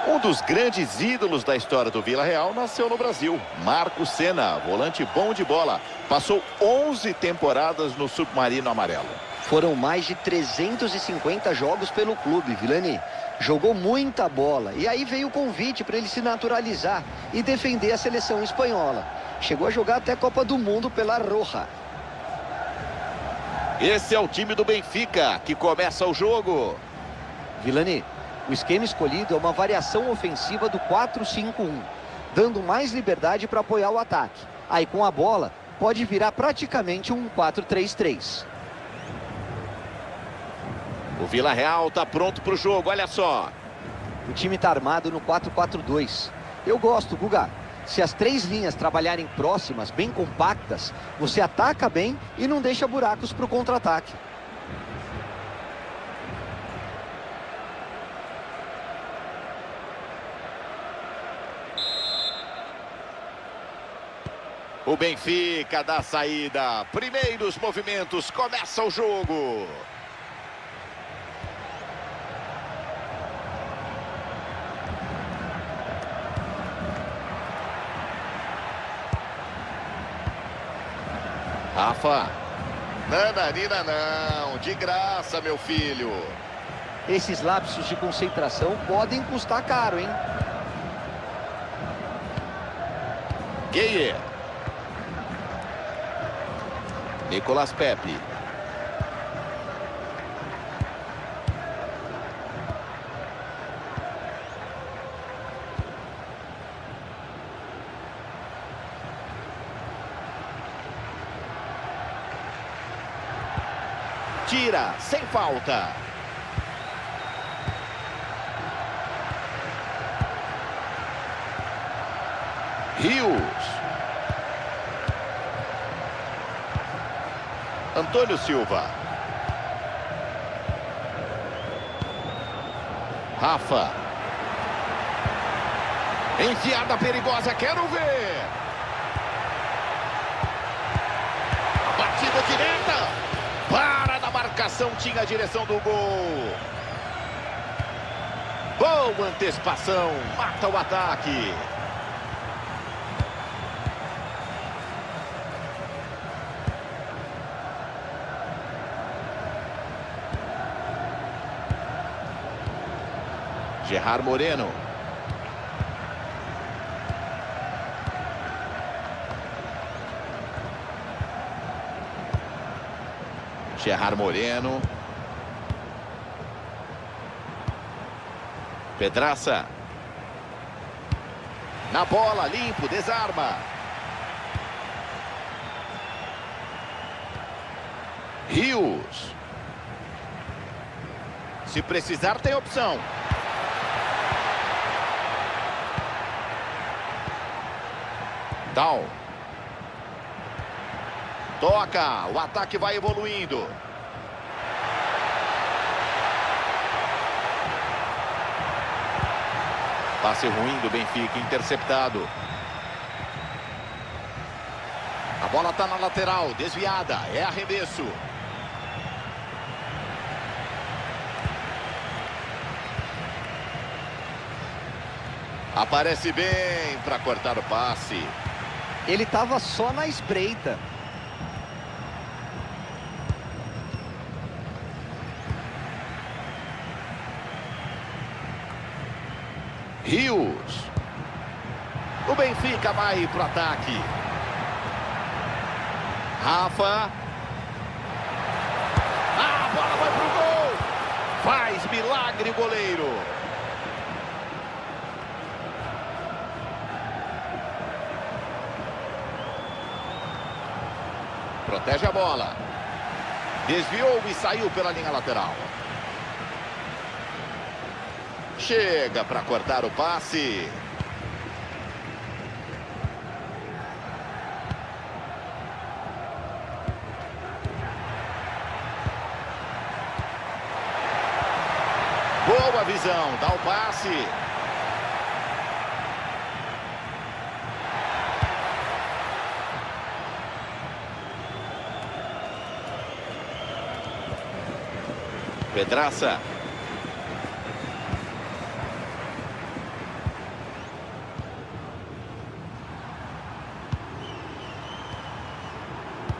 Um dos grandes ídolos da história do Vila Real nasceu no Brasil. Marco Senna, volante bom de bola. Passou 11 temporadas no Submarino Amarelo. Foram mais de 350 jogos pelo clube, Villani. Jogou muita bola. E aí veio o convite para ele se naturalizar e defender a seleção espanhola. Chegou a jogar até a Copa do Mundo pela Roja. Esse é o time do Benfica, que começa o jogo. Villani, o esquema escolhido é uma variação ofensiva do 4-5-1, dando mais liberdade para apoiar o ataque. Aí com a bola, pode virar praticamente um 4-3-3. O Vila Real está pronto para o jogo, olha só. O time está armado no 4-4-2. Eu gosto, Guga. Se as três linhas trabalharem próximas, bem compactas, você ataca bem e não deixa buracos para o contra-ataque. O Benfica dá a saída. Primeiros movimentos, começa o jogo. Rafa. Nananina não, de graça, meu filho. Esses lapsos de concentração podem custar caro, hein? Gueye. Nicolas Pepe. Tira, sem falta. Rios. Antônio Silva. Rafa. Enfiada perigosa, quero ver. Batida direta. Para na marcação, tinha a direção do gol. Boa antecipação, mata o ataque. Gerard Moreno. Gerard Moreno. Pedraça. Na bola, limpo, desarma. Rios. Se precisar, tem opção. Down. Toca, o ataque vai evoluindo. Passe ruim do Benfica, interceptado. A bola está na lateral, desviada, é arremesso. Aparece bem para cortar o passe. Ele estava só na espreita. Rios. O Benfica vai pro ataque. Rafa. A bola vai pro gol. Faz milagre o goleiro. Protege a bola. Desviou e saiu pela linha lateral. Chega para cortar o passe. Boa visão, dá o passe. Pedraça.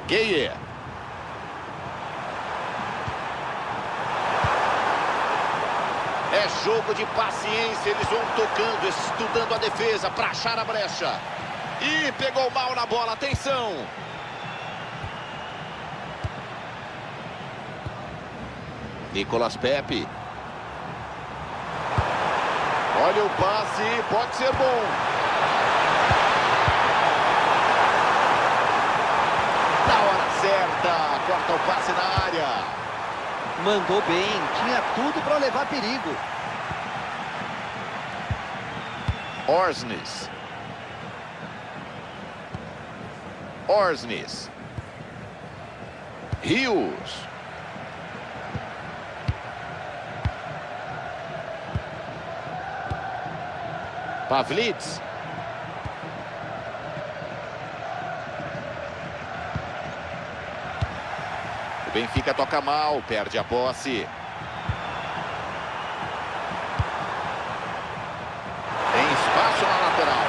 Gueye. É jogo de paciência, eles vão tocando, estudando a defesa para achar a brecha. E pegou mal na bola, atenção. Nicolas Pepe. Olha o passe, pode ser bom. Na hora certa, corta o passe na área. Mandou bem, tinha tudo para levar perigo. Orsnes. Orsnes. Rios. Pavlidis. O Benfica toca mal, perde a posse. Tem espaço na lateral.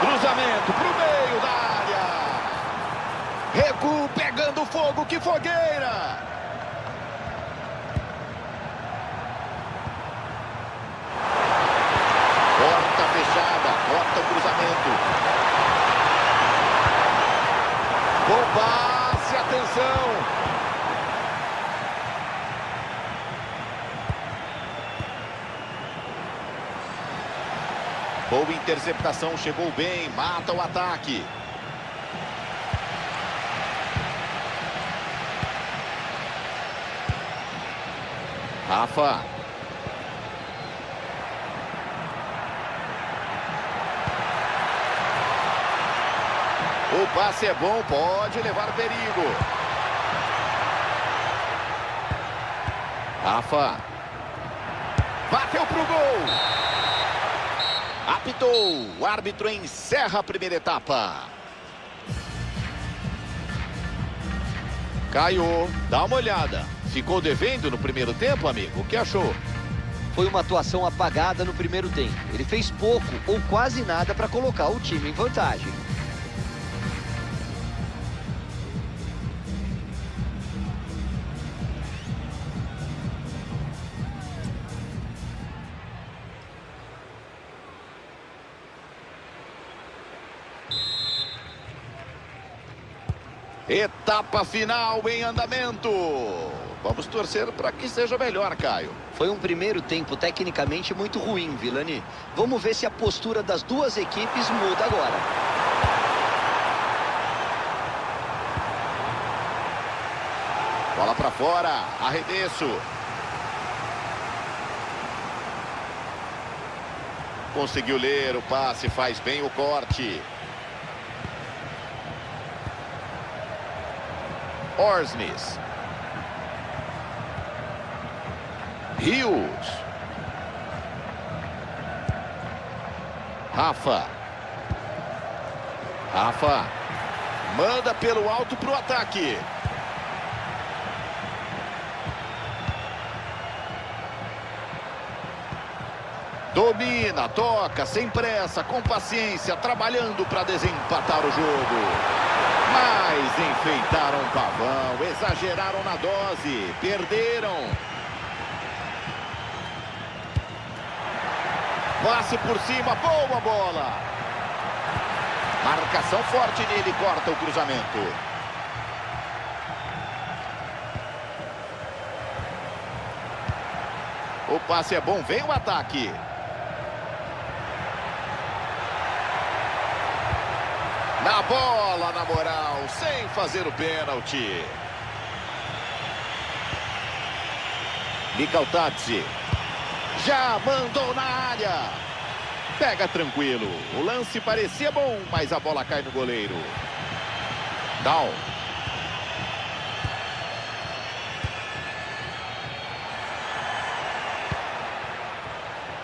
Cruzamento para o meio da área. Recuo pegando fogo, que fogueira! Porta fechada, corta o cruzamento. Bom passe, atenção. Boa interceptação, chegou bem, mata o ataque. Rafa. O passe é bom, pode levar perigo. Rafa. Bateu pro gol. Apitou. O árbitro encerra a primeira etapa. Caio, dá uma olhada. Ficou devendo no primeiro tempo, amigo? O que achou? Foi uma atuação apagada no primeiro tempo. Ele fez pouco ou quase nada para colocar o time em vantagem. Etapa final em andamento. Vamos torcer para que seja melhor, Caio. Foi um primeiro tempo tecnicamente muito ruim, Vilani. Vamos ver se a postura das duas equipes muda agora. Bola para fora, arremesso. Conseguiu ler o passe, faz bem o corte. Orsnes. Rios. Rafa. Rafa. Manda pelo alto para o ataque. Domina, toca, sem pressa, com paciência, trabalhando para desempatar o jogo. Mas enfeitaram o pavão. Exageraram na dose, perderam. Passe por cima, boa bola. Marcação forte nele, corta o cruzamento. O passe é bom, vem o ataque. Na bola, na moral, sem fazer o pênalti. Mikautadze. Já mandou na área. Pega tranquilo. O lance parecia bom, mas a bola cai no goleiro. Down.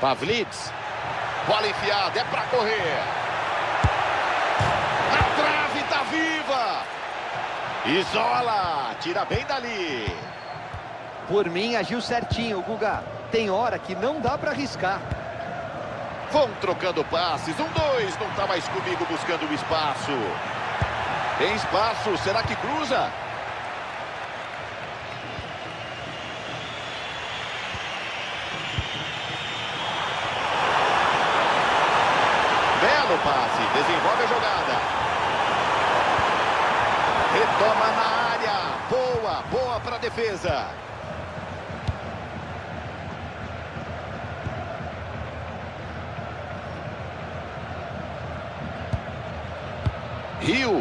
Pavlidis. Bola enfiada, é pra correr. A trave tá viva. Isola, tira bem dali. Por mim, agiu certinho, Guga. Tem hora que não dá pra arriscar. Vão trocando passes. 1-2, não tá mais comigo buscando o espaço. Tem espaço, será que cruza? Belo passe, desenvolve a jogada. Retoma na área. Boa, boa para a defesa. Rios.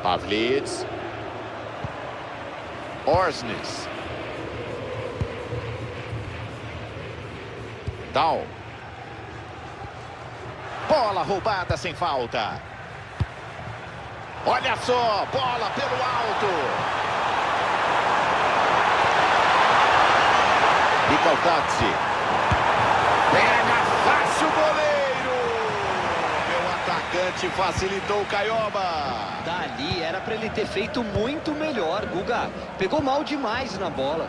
Pavlidis. Orsnes. Down. Bola roubada sem falta. Olha só, bola pelo alto. Mikautadze. Pega fácil o goleiro. Meu atacante facilitou o Caioba. Dali era pra ele ter feito muito melhor, Guga. Pegou mal demais na bola.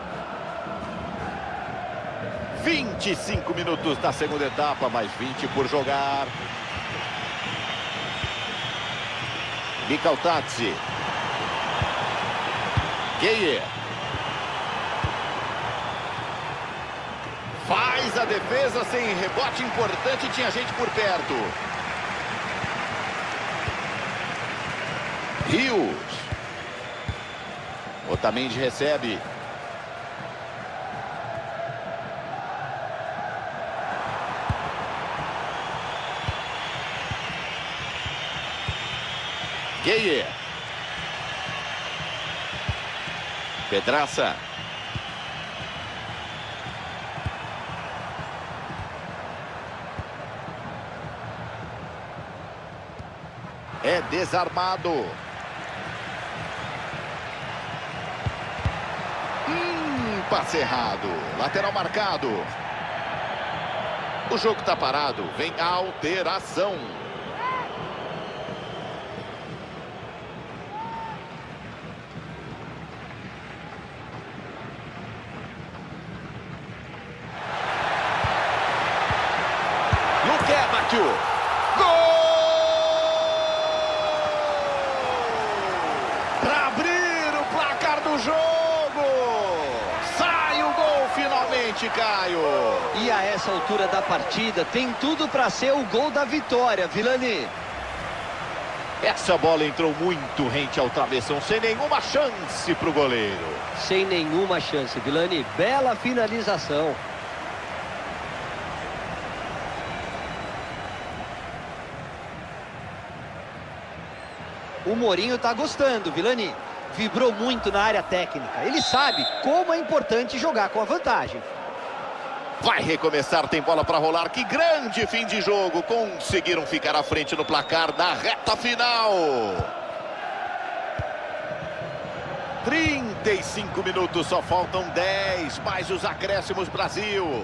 25 minutos da segunda etapa, mais 20 por jogar. Mikautadze. Gueye. Faz a defesa sem rebote importante, tinha gente por perto. Rios. Otamendi recebe. Gueye. Pedraça. É desarmado. Passe errado. Lateral marcado. O jogo está parado. Vem a alteração. Gol! Para abrir o placar do jogo. Sai o gol finalmente, Caio. E a essa altura da partida tem tudo para ser o gol da vitória, Vilani. Essa bola entrou muito rente ao travessão, sem nenhuma chance para o goleiro. Sem nenhuma chance, Vilani. Bela finalização. O Mourinho tá gostando, Vilani. Vibrou muito na área técnica. Ele sabe como é importante jogar com a vantagem. Vai recomeçar, tem bola para rolar. Que grande fim de jogo. Conseguiram ficar à frente no placar na reta final. 35 minutos, só faltam 10. Mais os acréscimos, Brasil.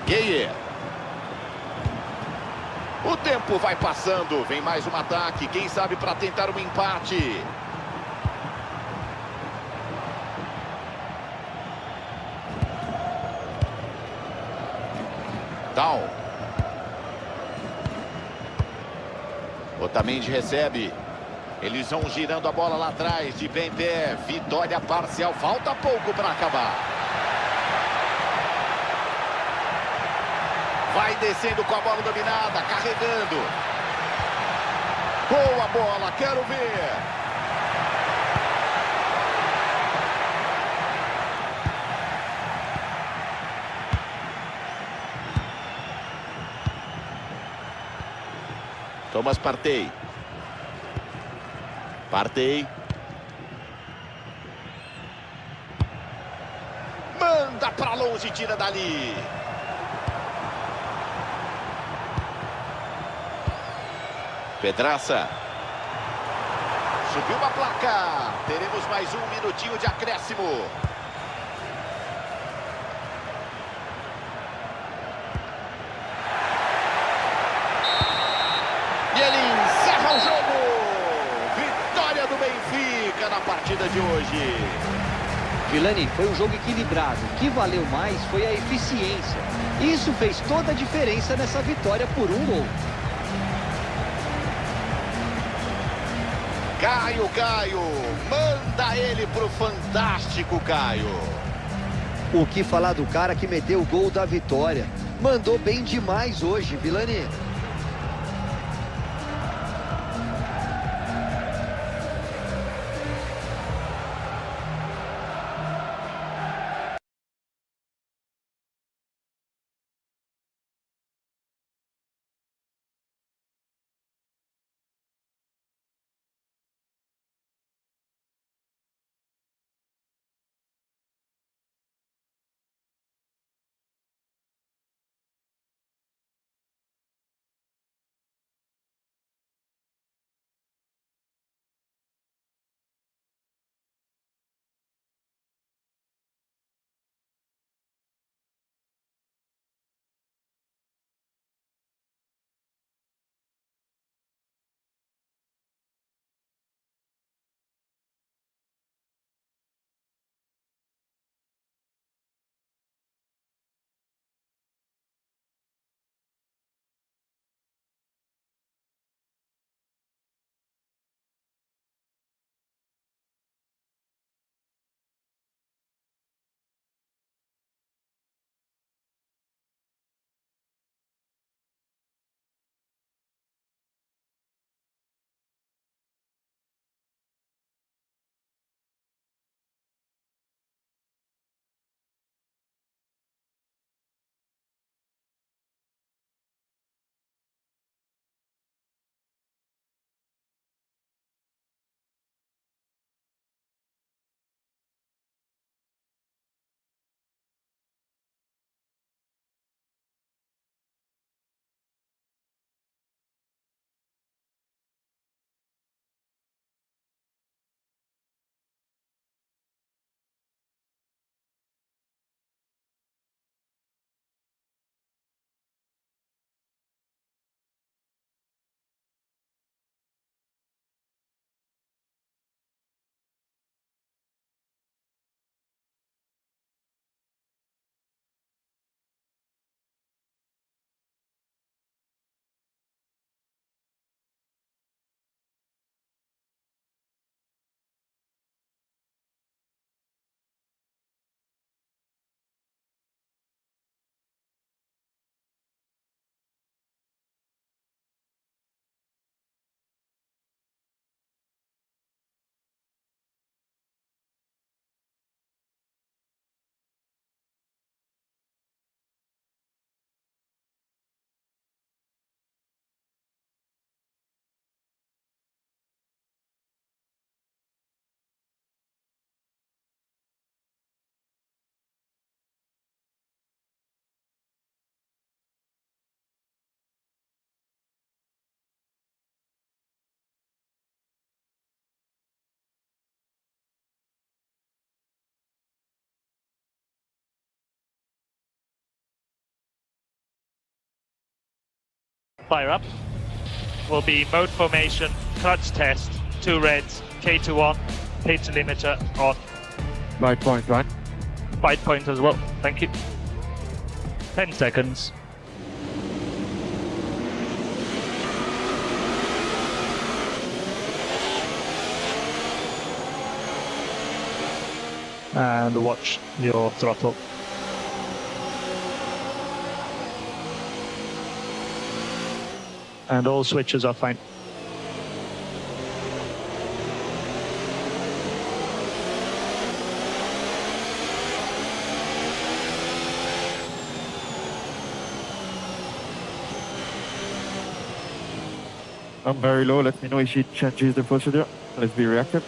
Gueye. O tempo vai passando, vem mais um ataque, quem sabe para tentar um empate. Down. Otamendi recebe. Eles vão girando a bola lá atrás, de bem pé. Vitória parcial, falta pouco para acabar. Vai descendo com a bola dominada, carregando. Boa bola, quero ver. Thomas Partey. Partey. Manda pra longe, tira dali. Pedraça. Subiu uma placa. Teremos mais um minutinho de acréscimo. E ele encerra o jogo. Vitória do Benfica na partida de hoje. Vilani, foi um jogo equilibrado. O que valeu mais foi a eficiência. Isso fez toda a diferença nessa vitória por um gol. Caio, manda ele pro fantástico, Caio. O que falar do cara que meteu o gol da vitória? Mandou bem demais hoje, Vilani. Fire up. Will be mode formation, clutch test, 2 reds, K21, pitch limiter on. Right point, right? White point as well, thank you. 10 seconds. And watch your throttle. And all switches are fine. I'm very low. Let me know if she changes the procedure. Let's be reactive.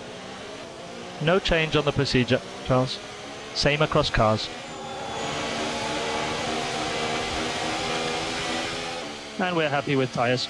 No change on the procedure, Charles. Same across cars. And we're happy with tyres.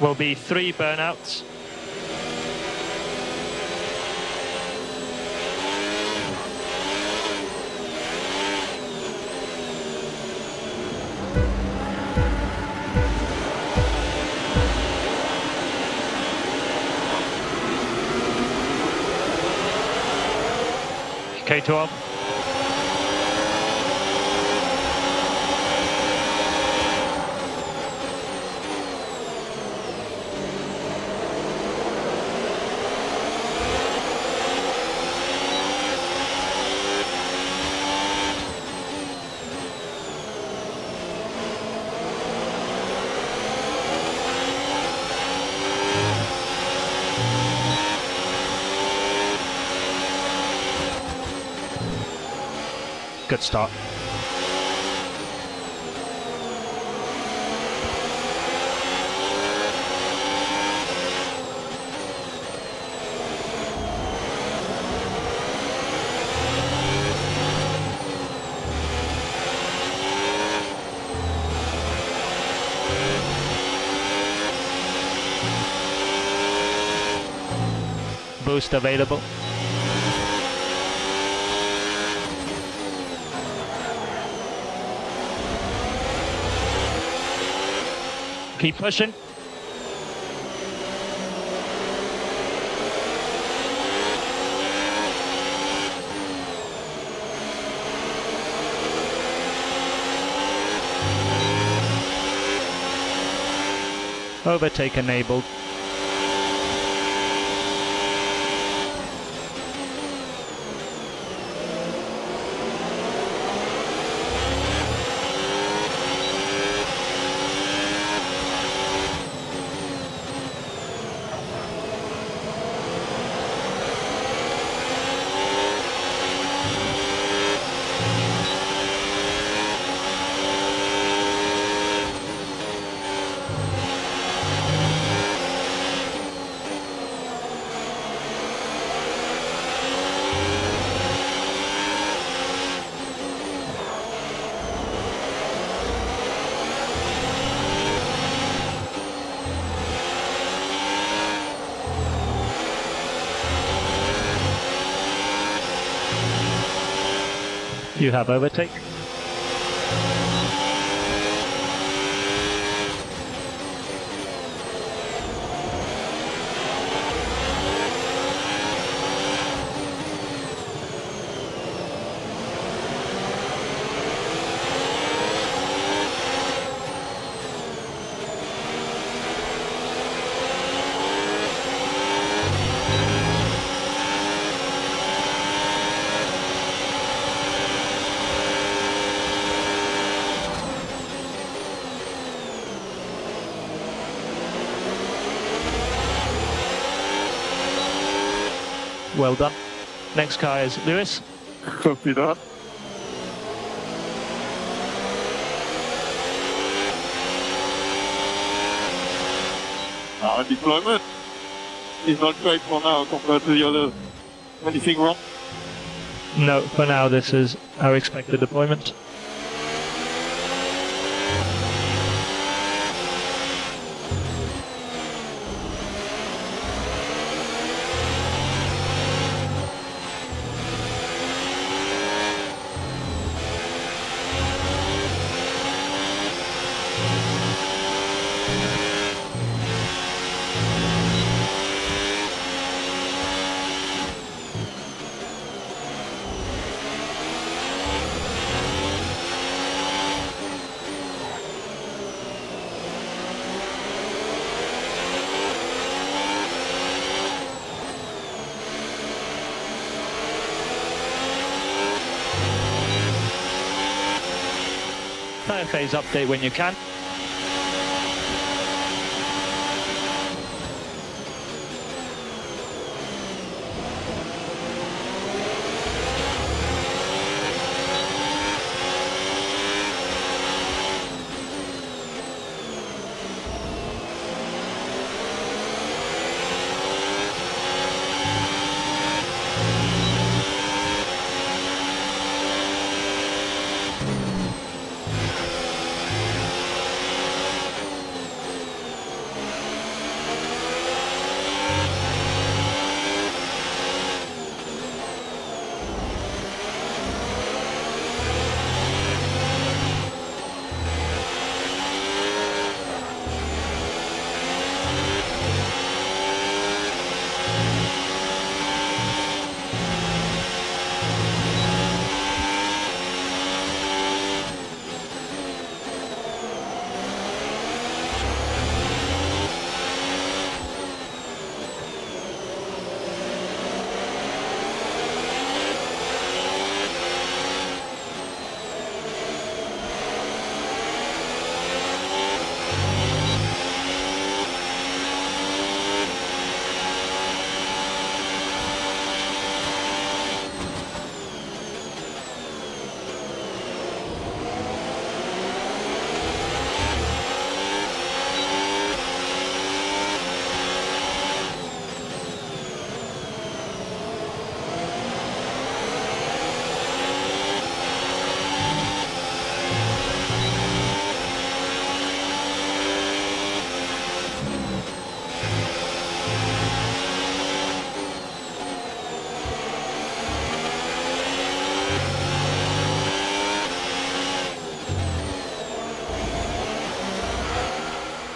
Will be 3 burnouts. K2 on. Good start. Boost available. Keep pushing. Overtake enabled. You have overtake. Well done. Next car is Lewis. Copy that. Deployment is not great for now compared to the others. Anything wrong? No, for now this is our expected deployment. Tyre phase update when you can.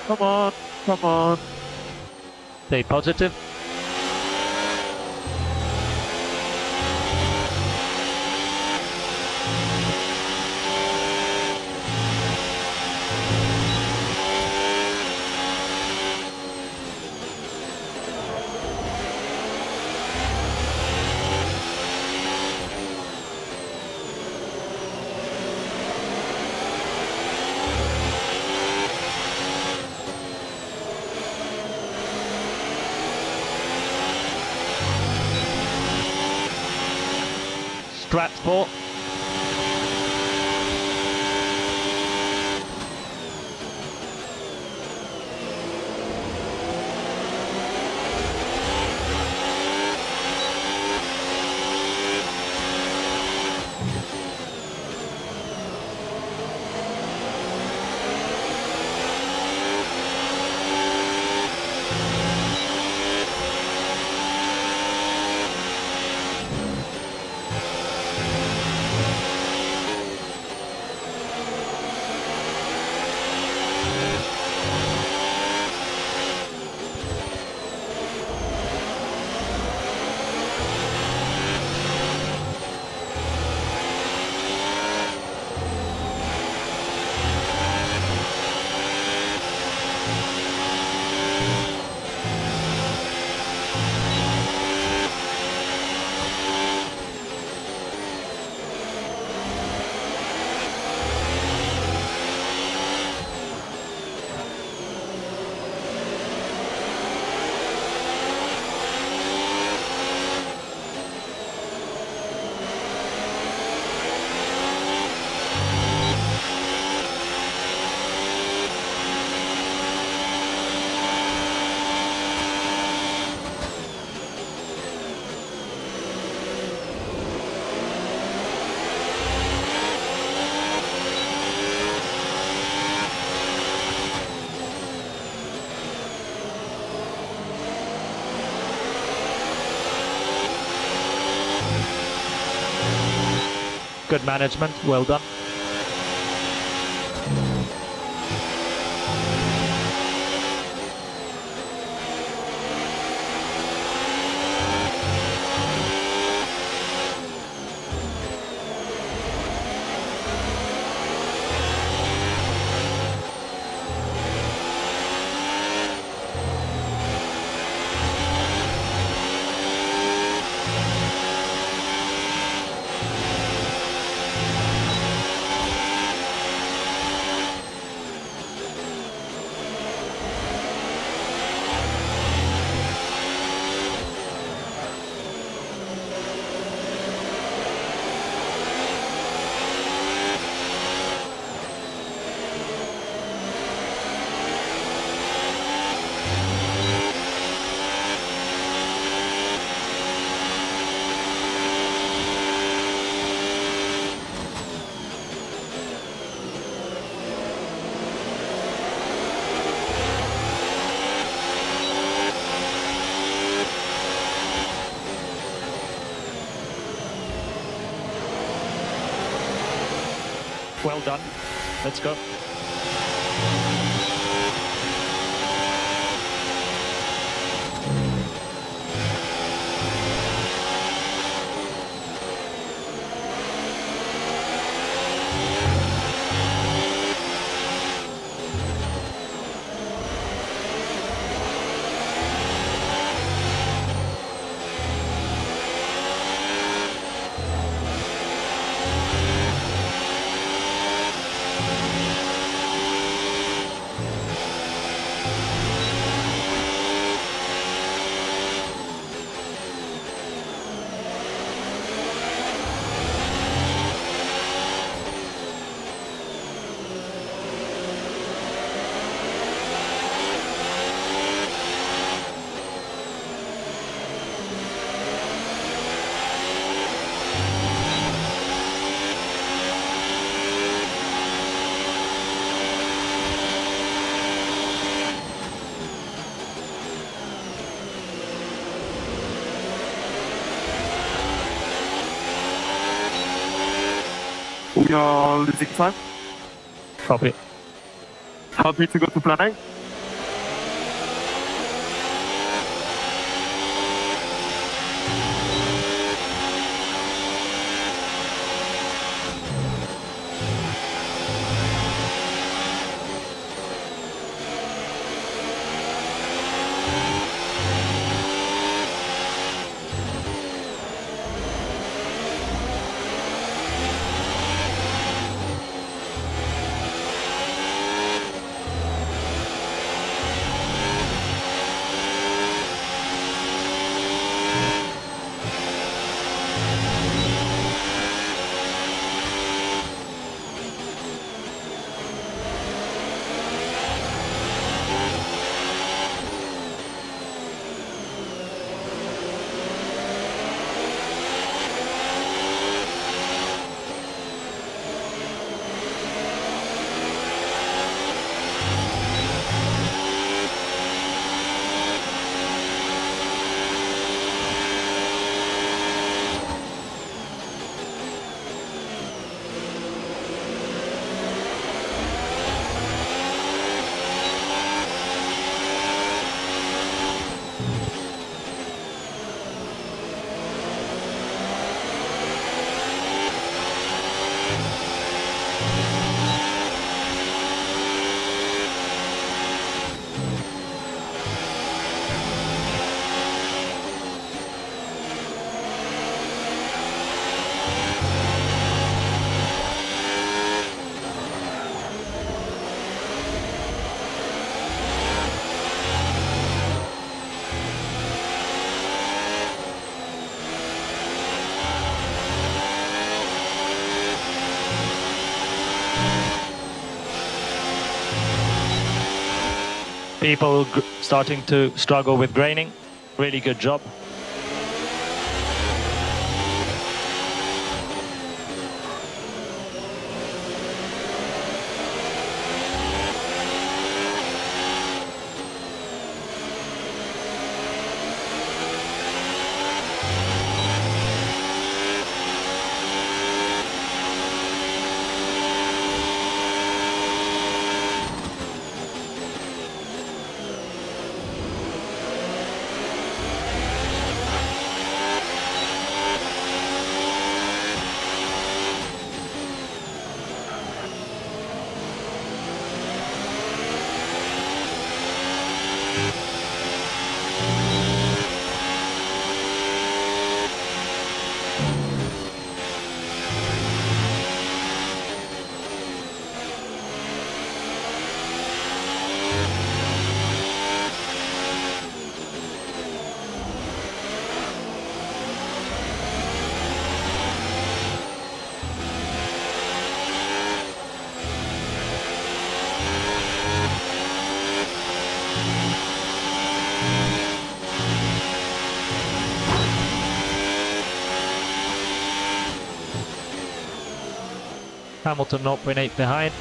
Come on, come on. Stay positive. Stratport. Good management, well done. Well done. Let's go. We are losing time. Copy. Happy to go to planning. People starting to struggle with graining. Really good job. Hamilton 0.8 behind.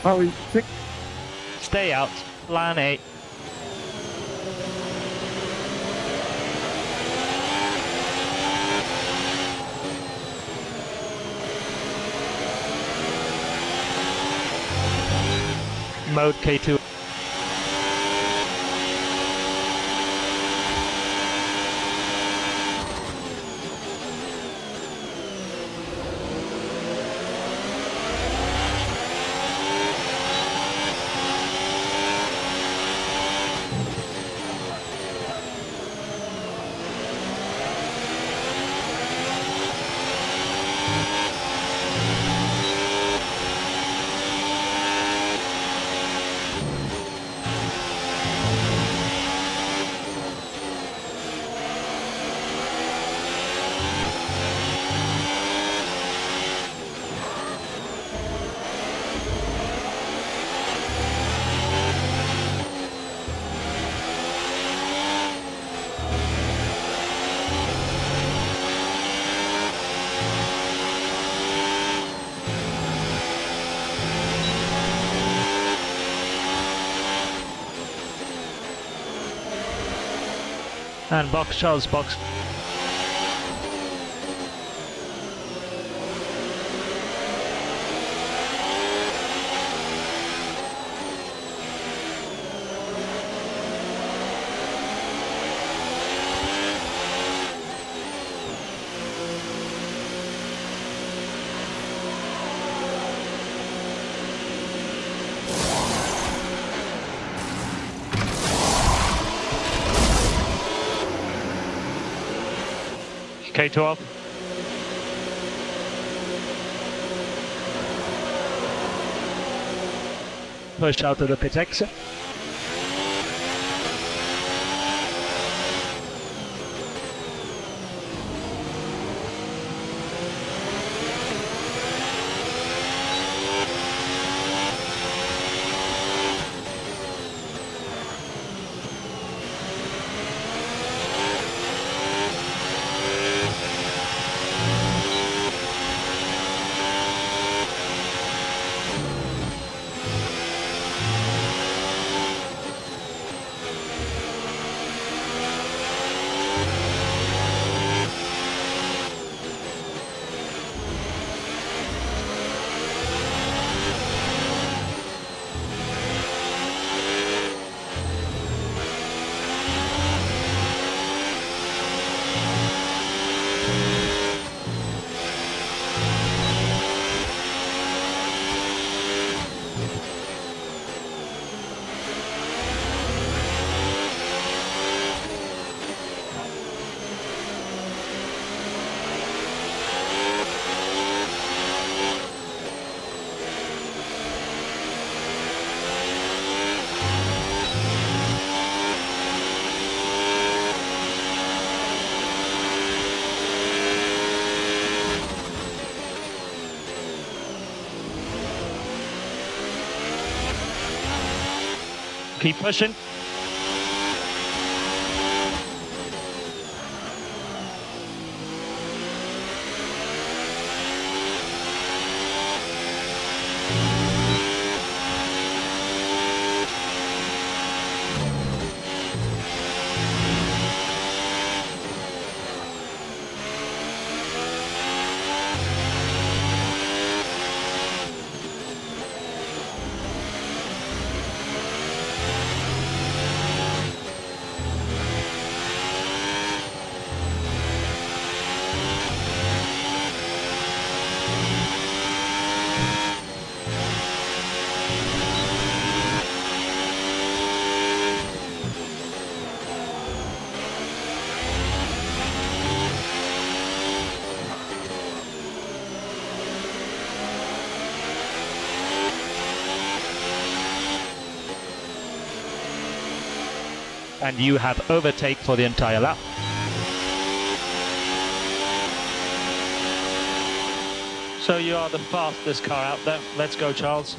Harry, 6. Stay out, plan 8. Mode K2. And box, Charles, box. K12. Push out to the pit exit. Keep pushing. and you have overtake for the entire lap. So you are the fastest car out there. Let's go, Charles.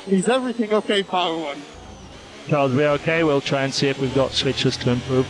Is everything okay, Power One? Charles, we're okay. We'll try and see if we've got switches to improve.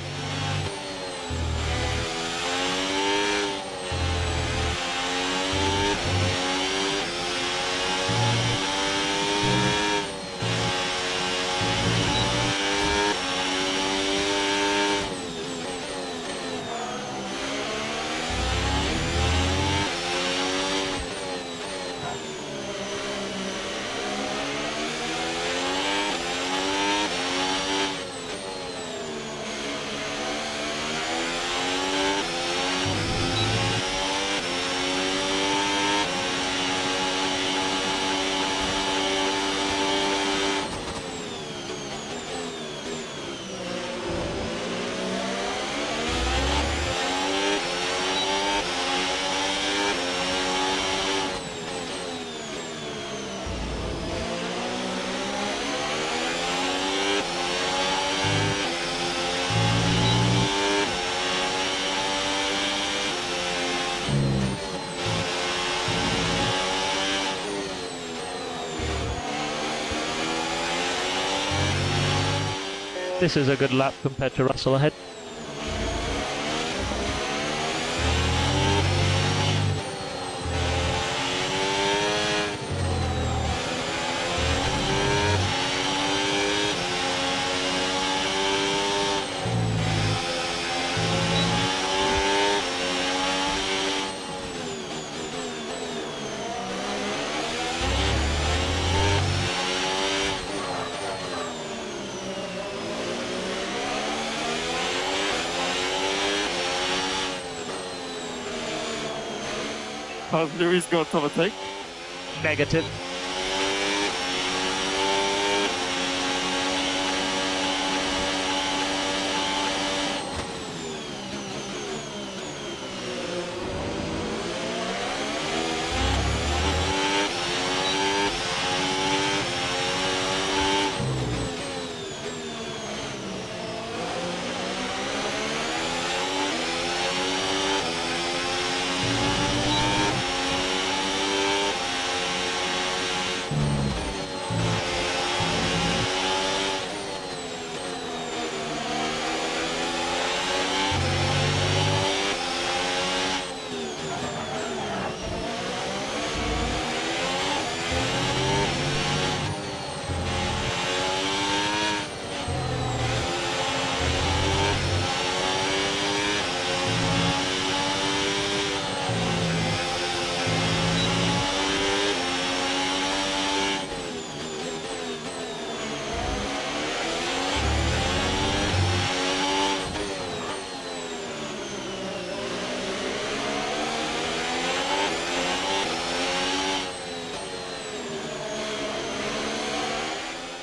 This is a good lap compared to Russell ahead. Has Lewis got overtake? Negative.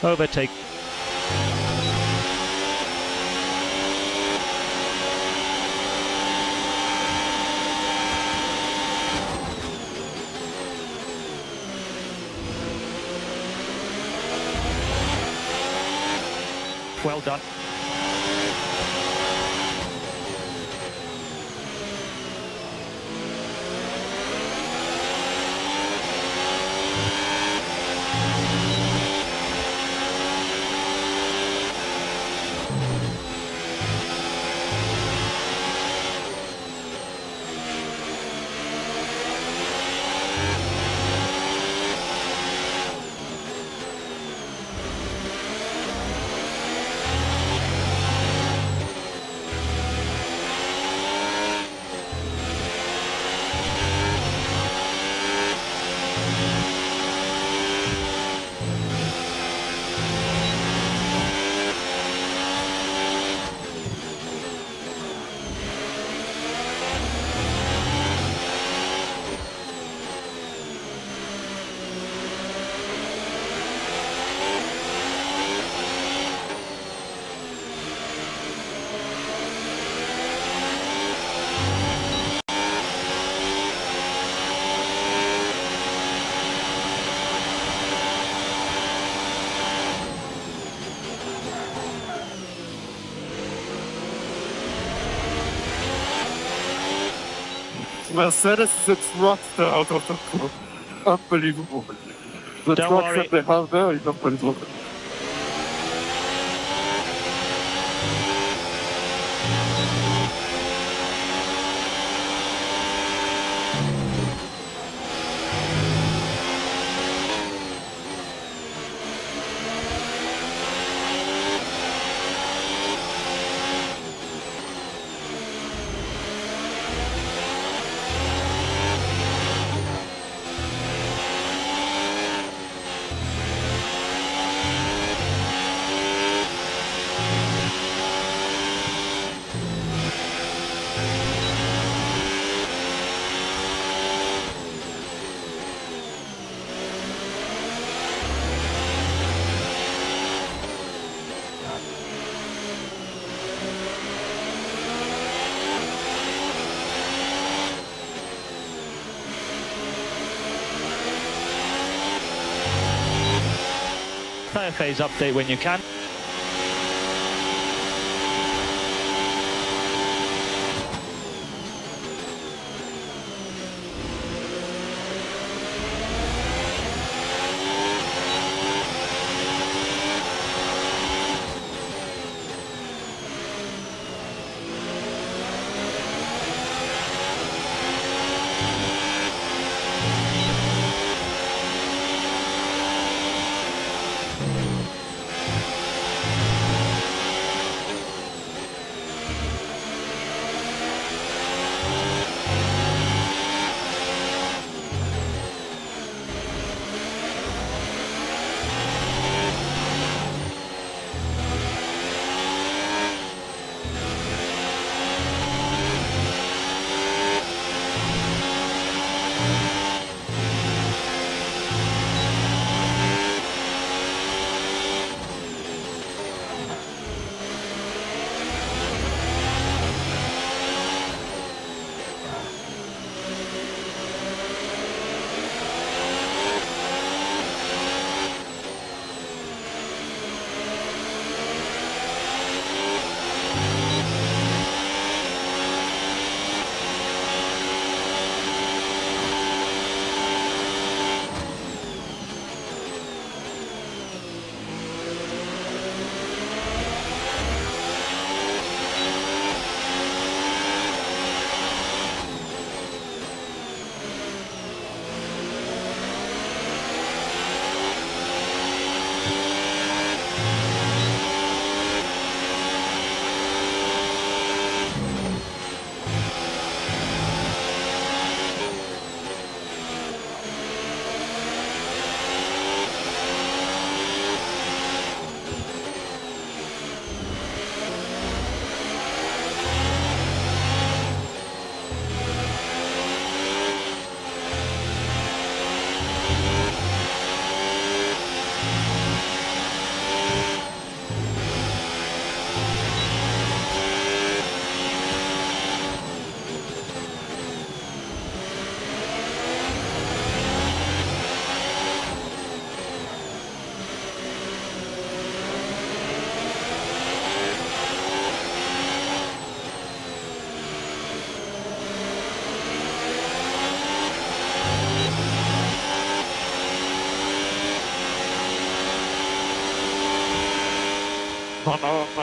Overtake. Well done. Mercedes is a truckster out of control. Unbelievable. The Don't truck worry. that they have there is unbelievable. Tyre phase update when you can.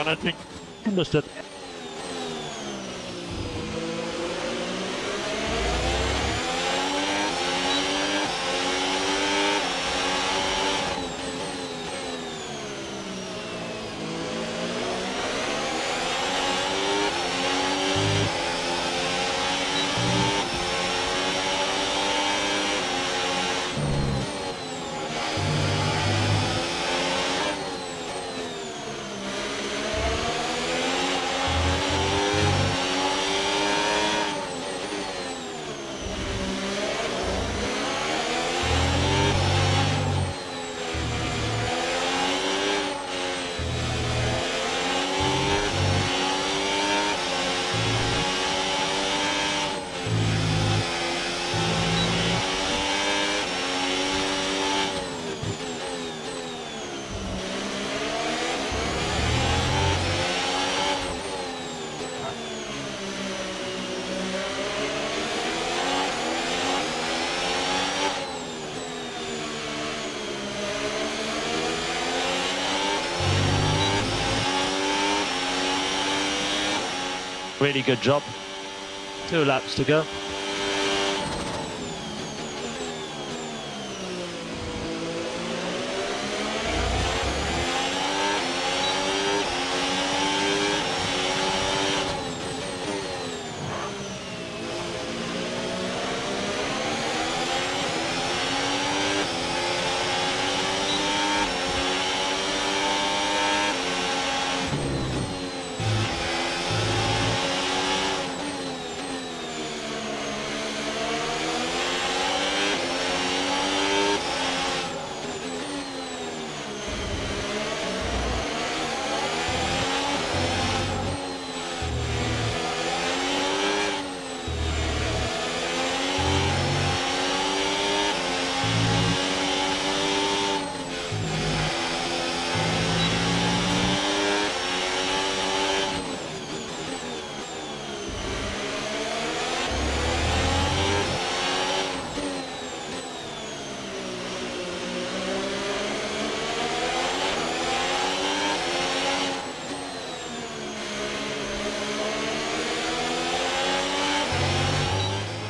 I think Understood. Really good job. 2 laps to go.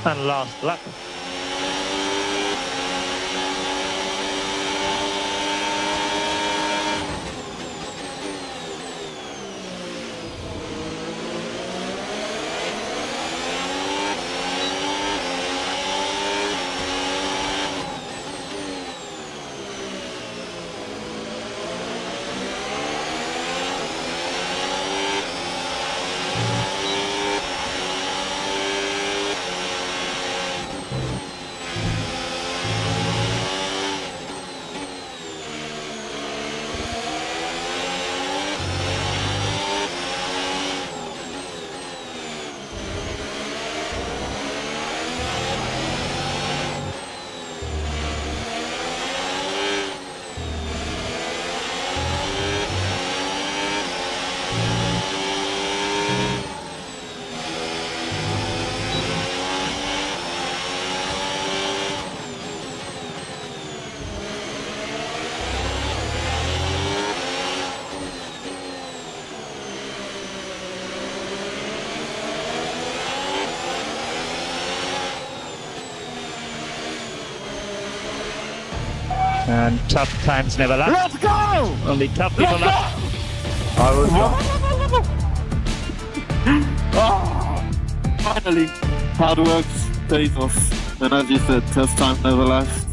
And last lap. And tough times never last. Let's go! Only tough people last. Finally, hard work pays off. And as you said, tough time never lasts.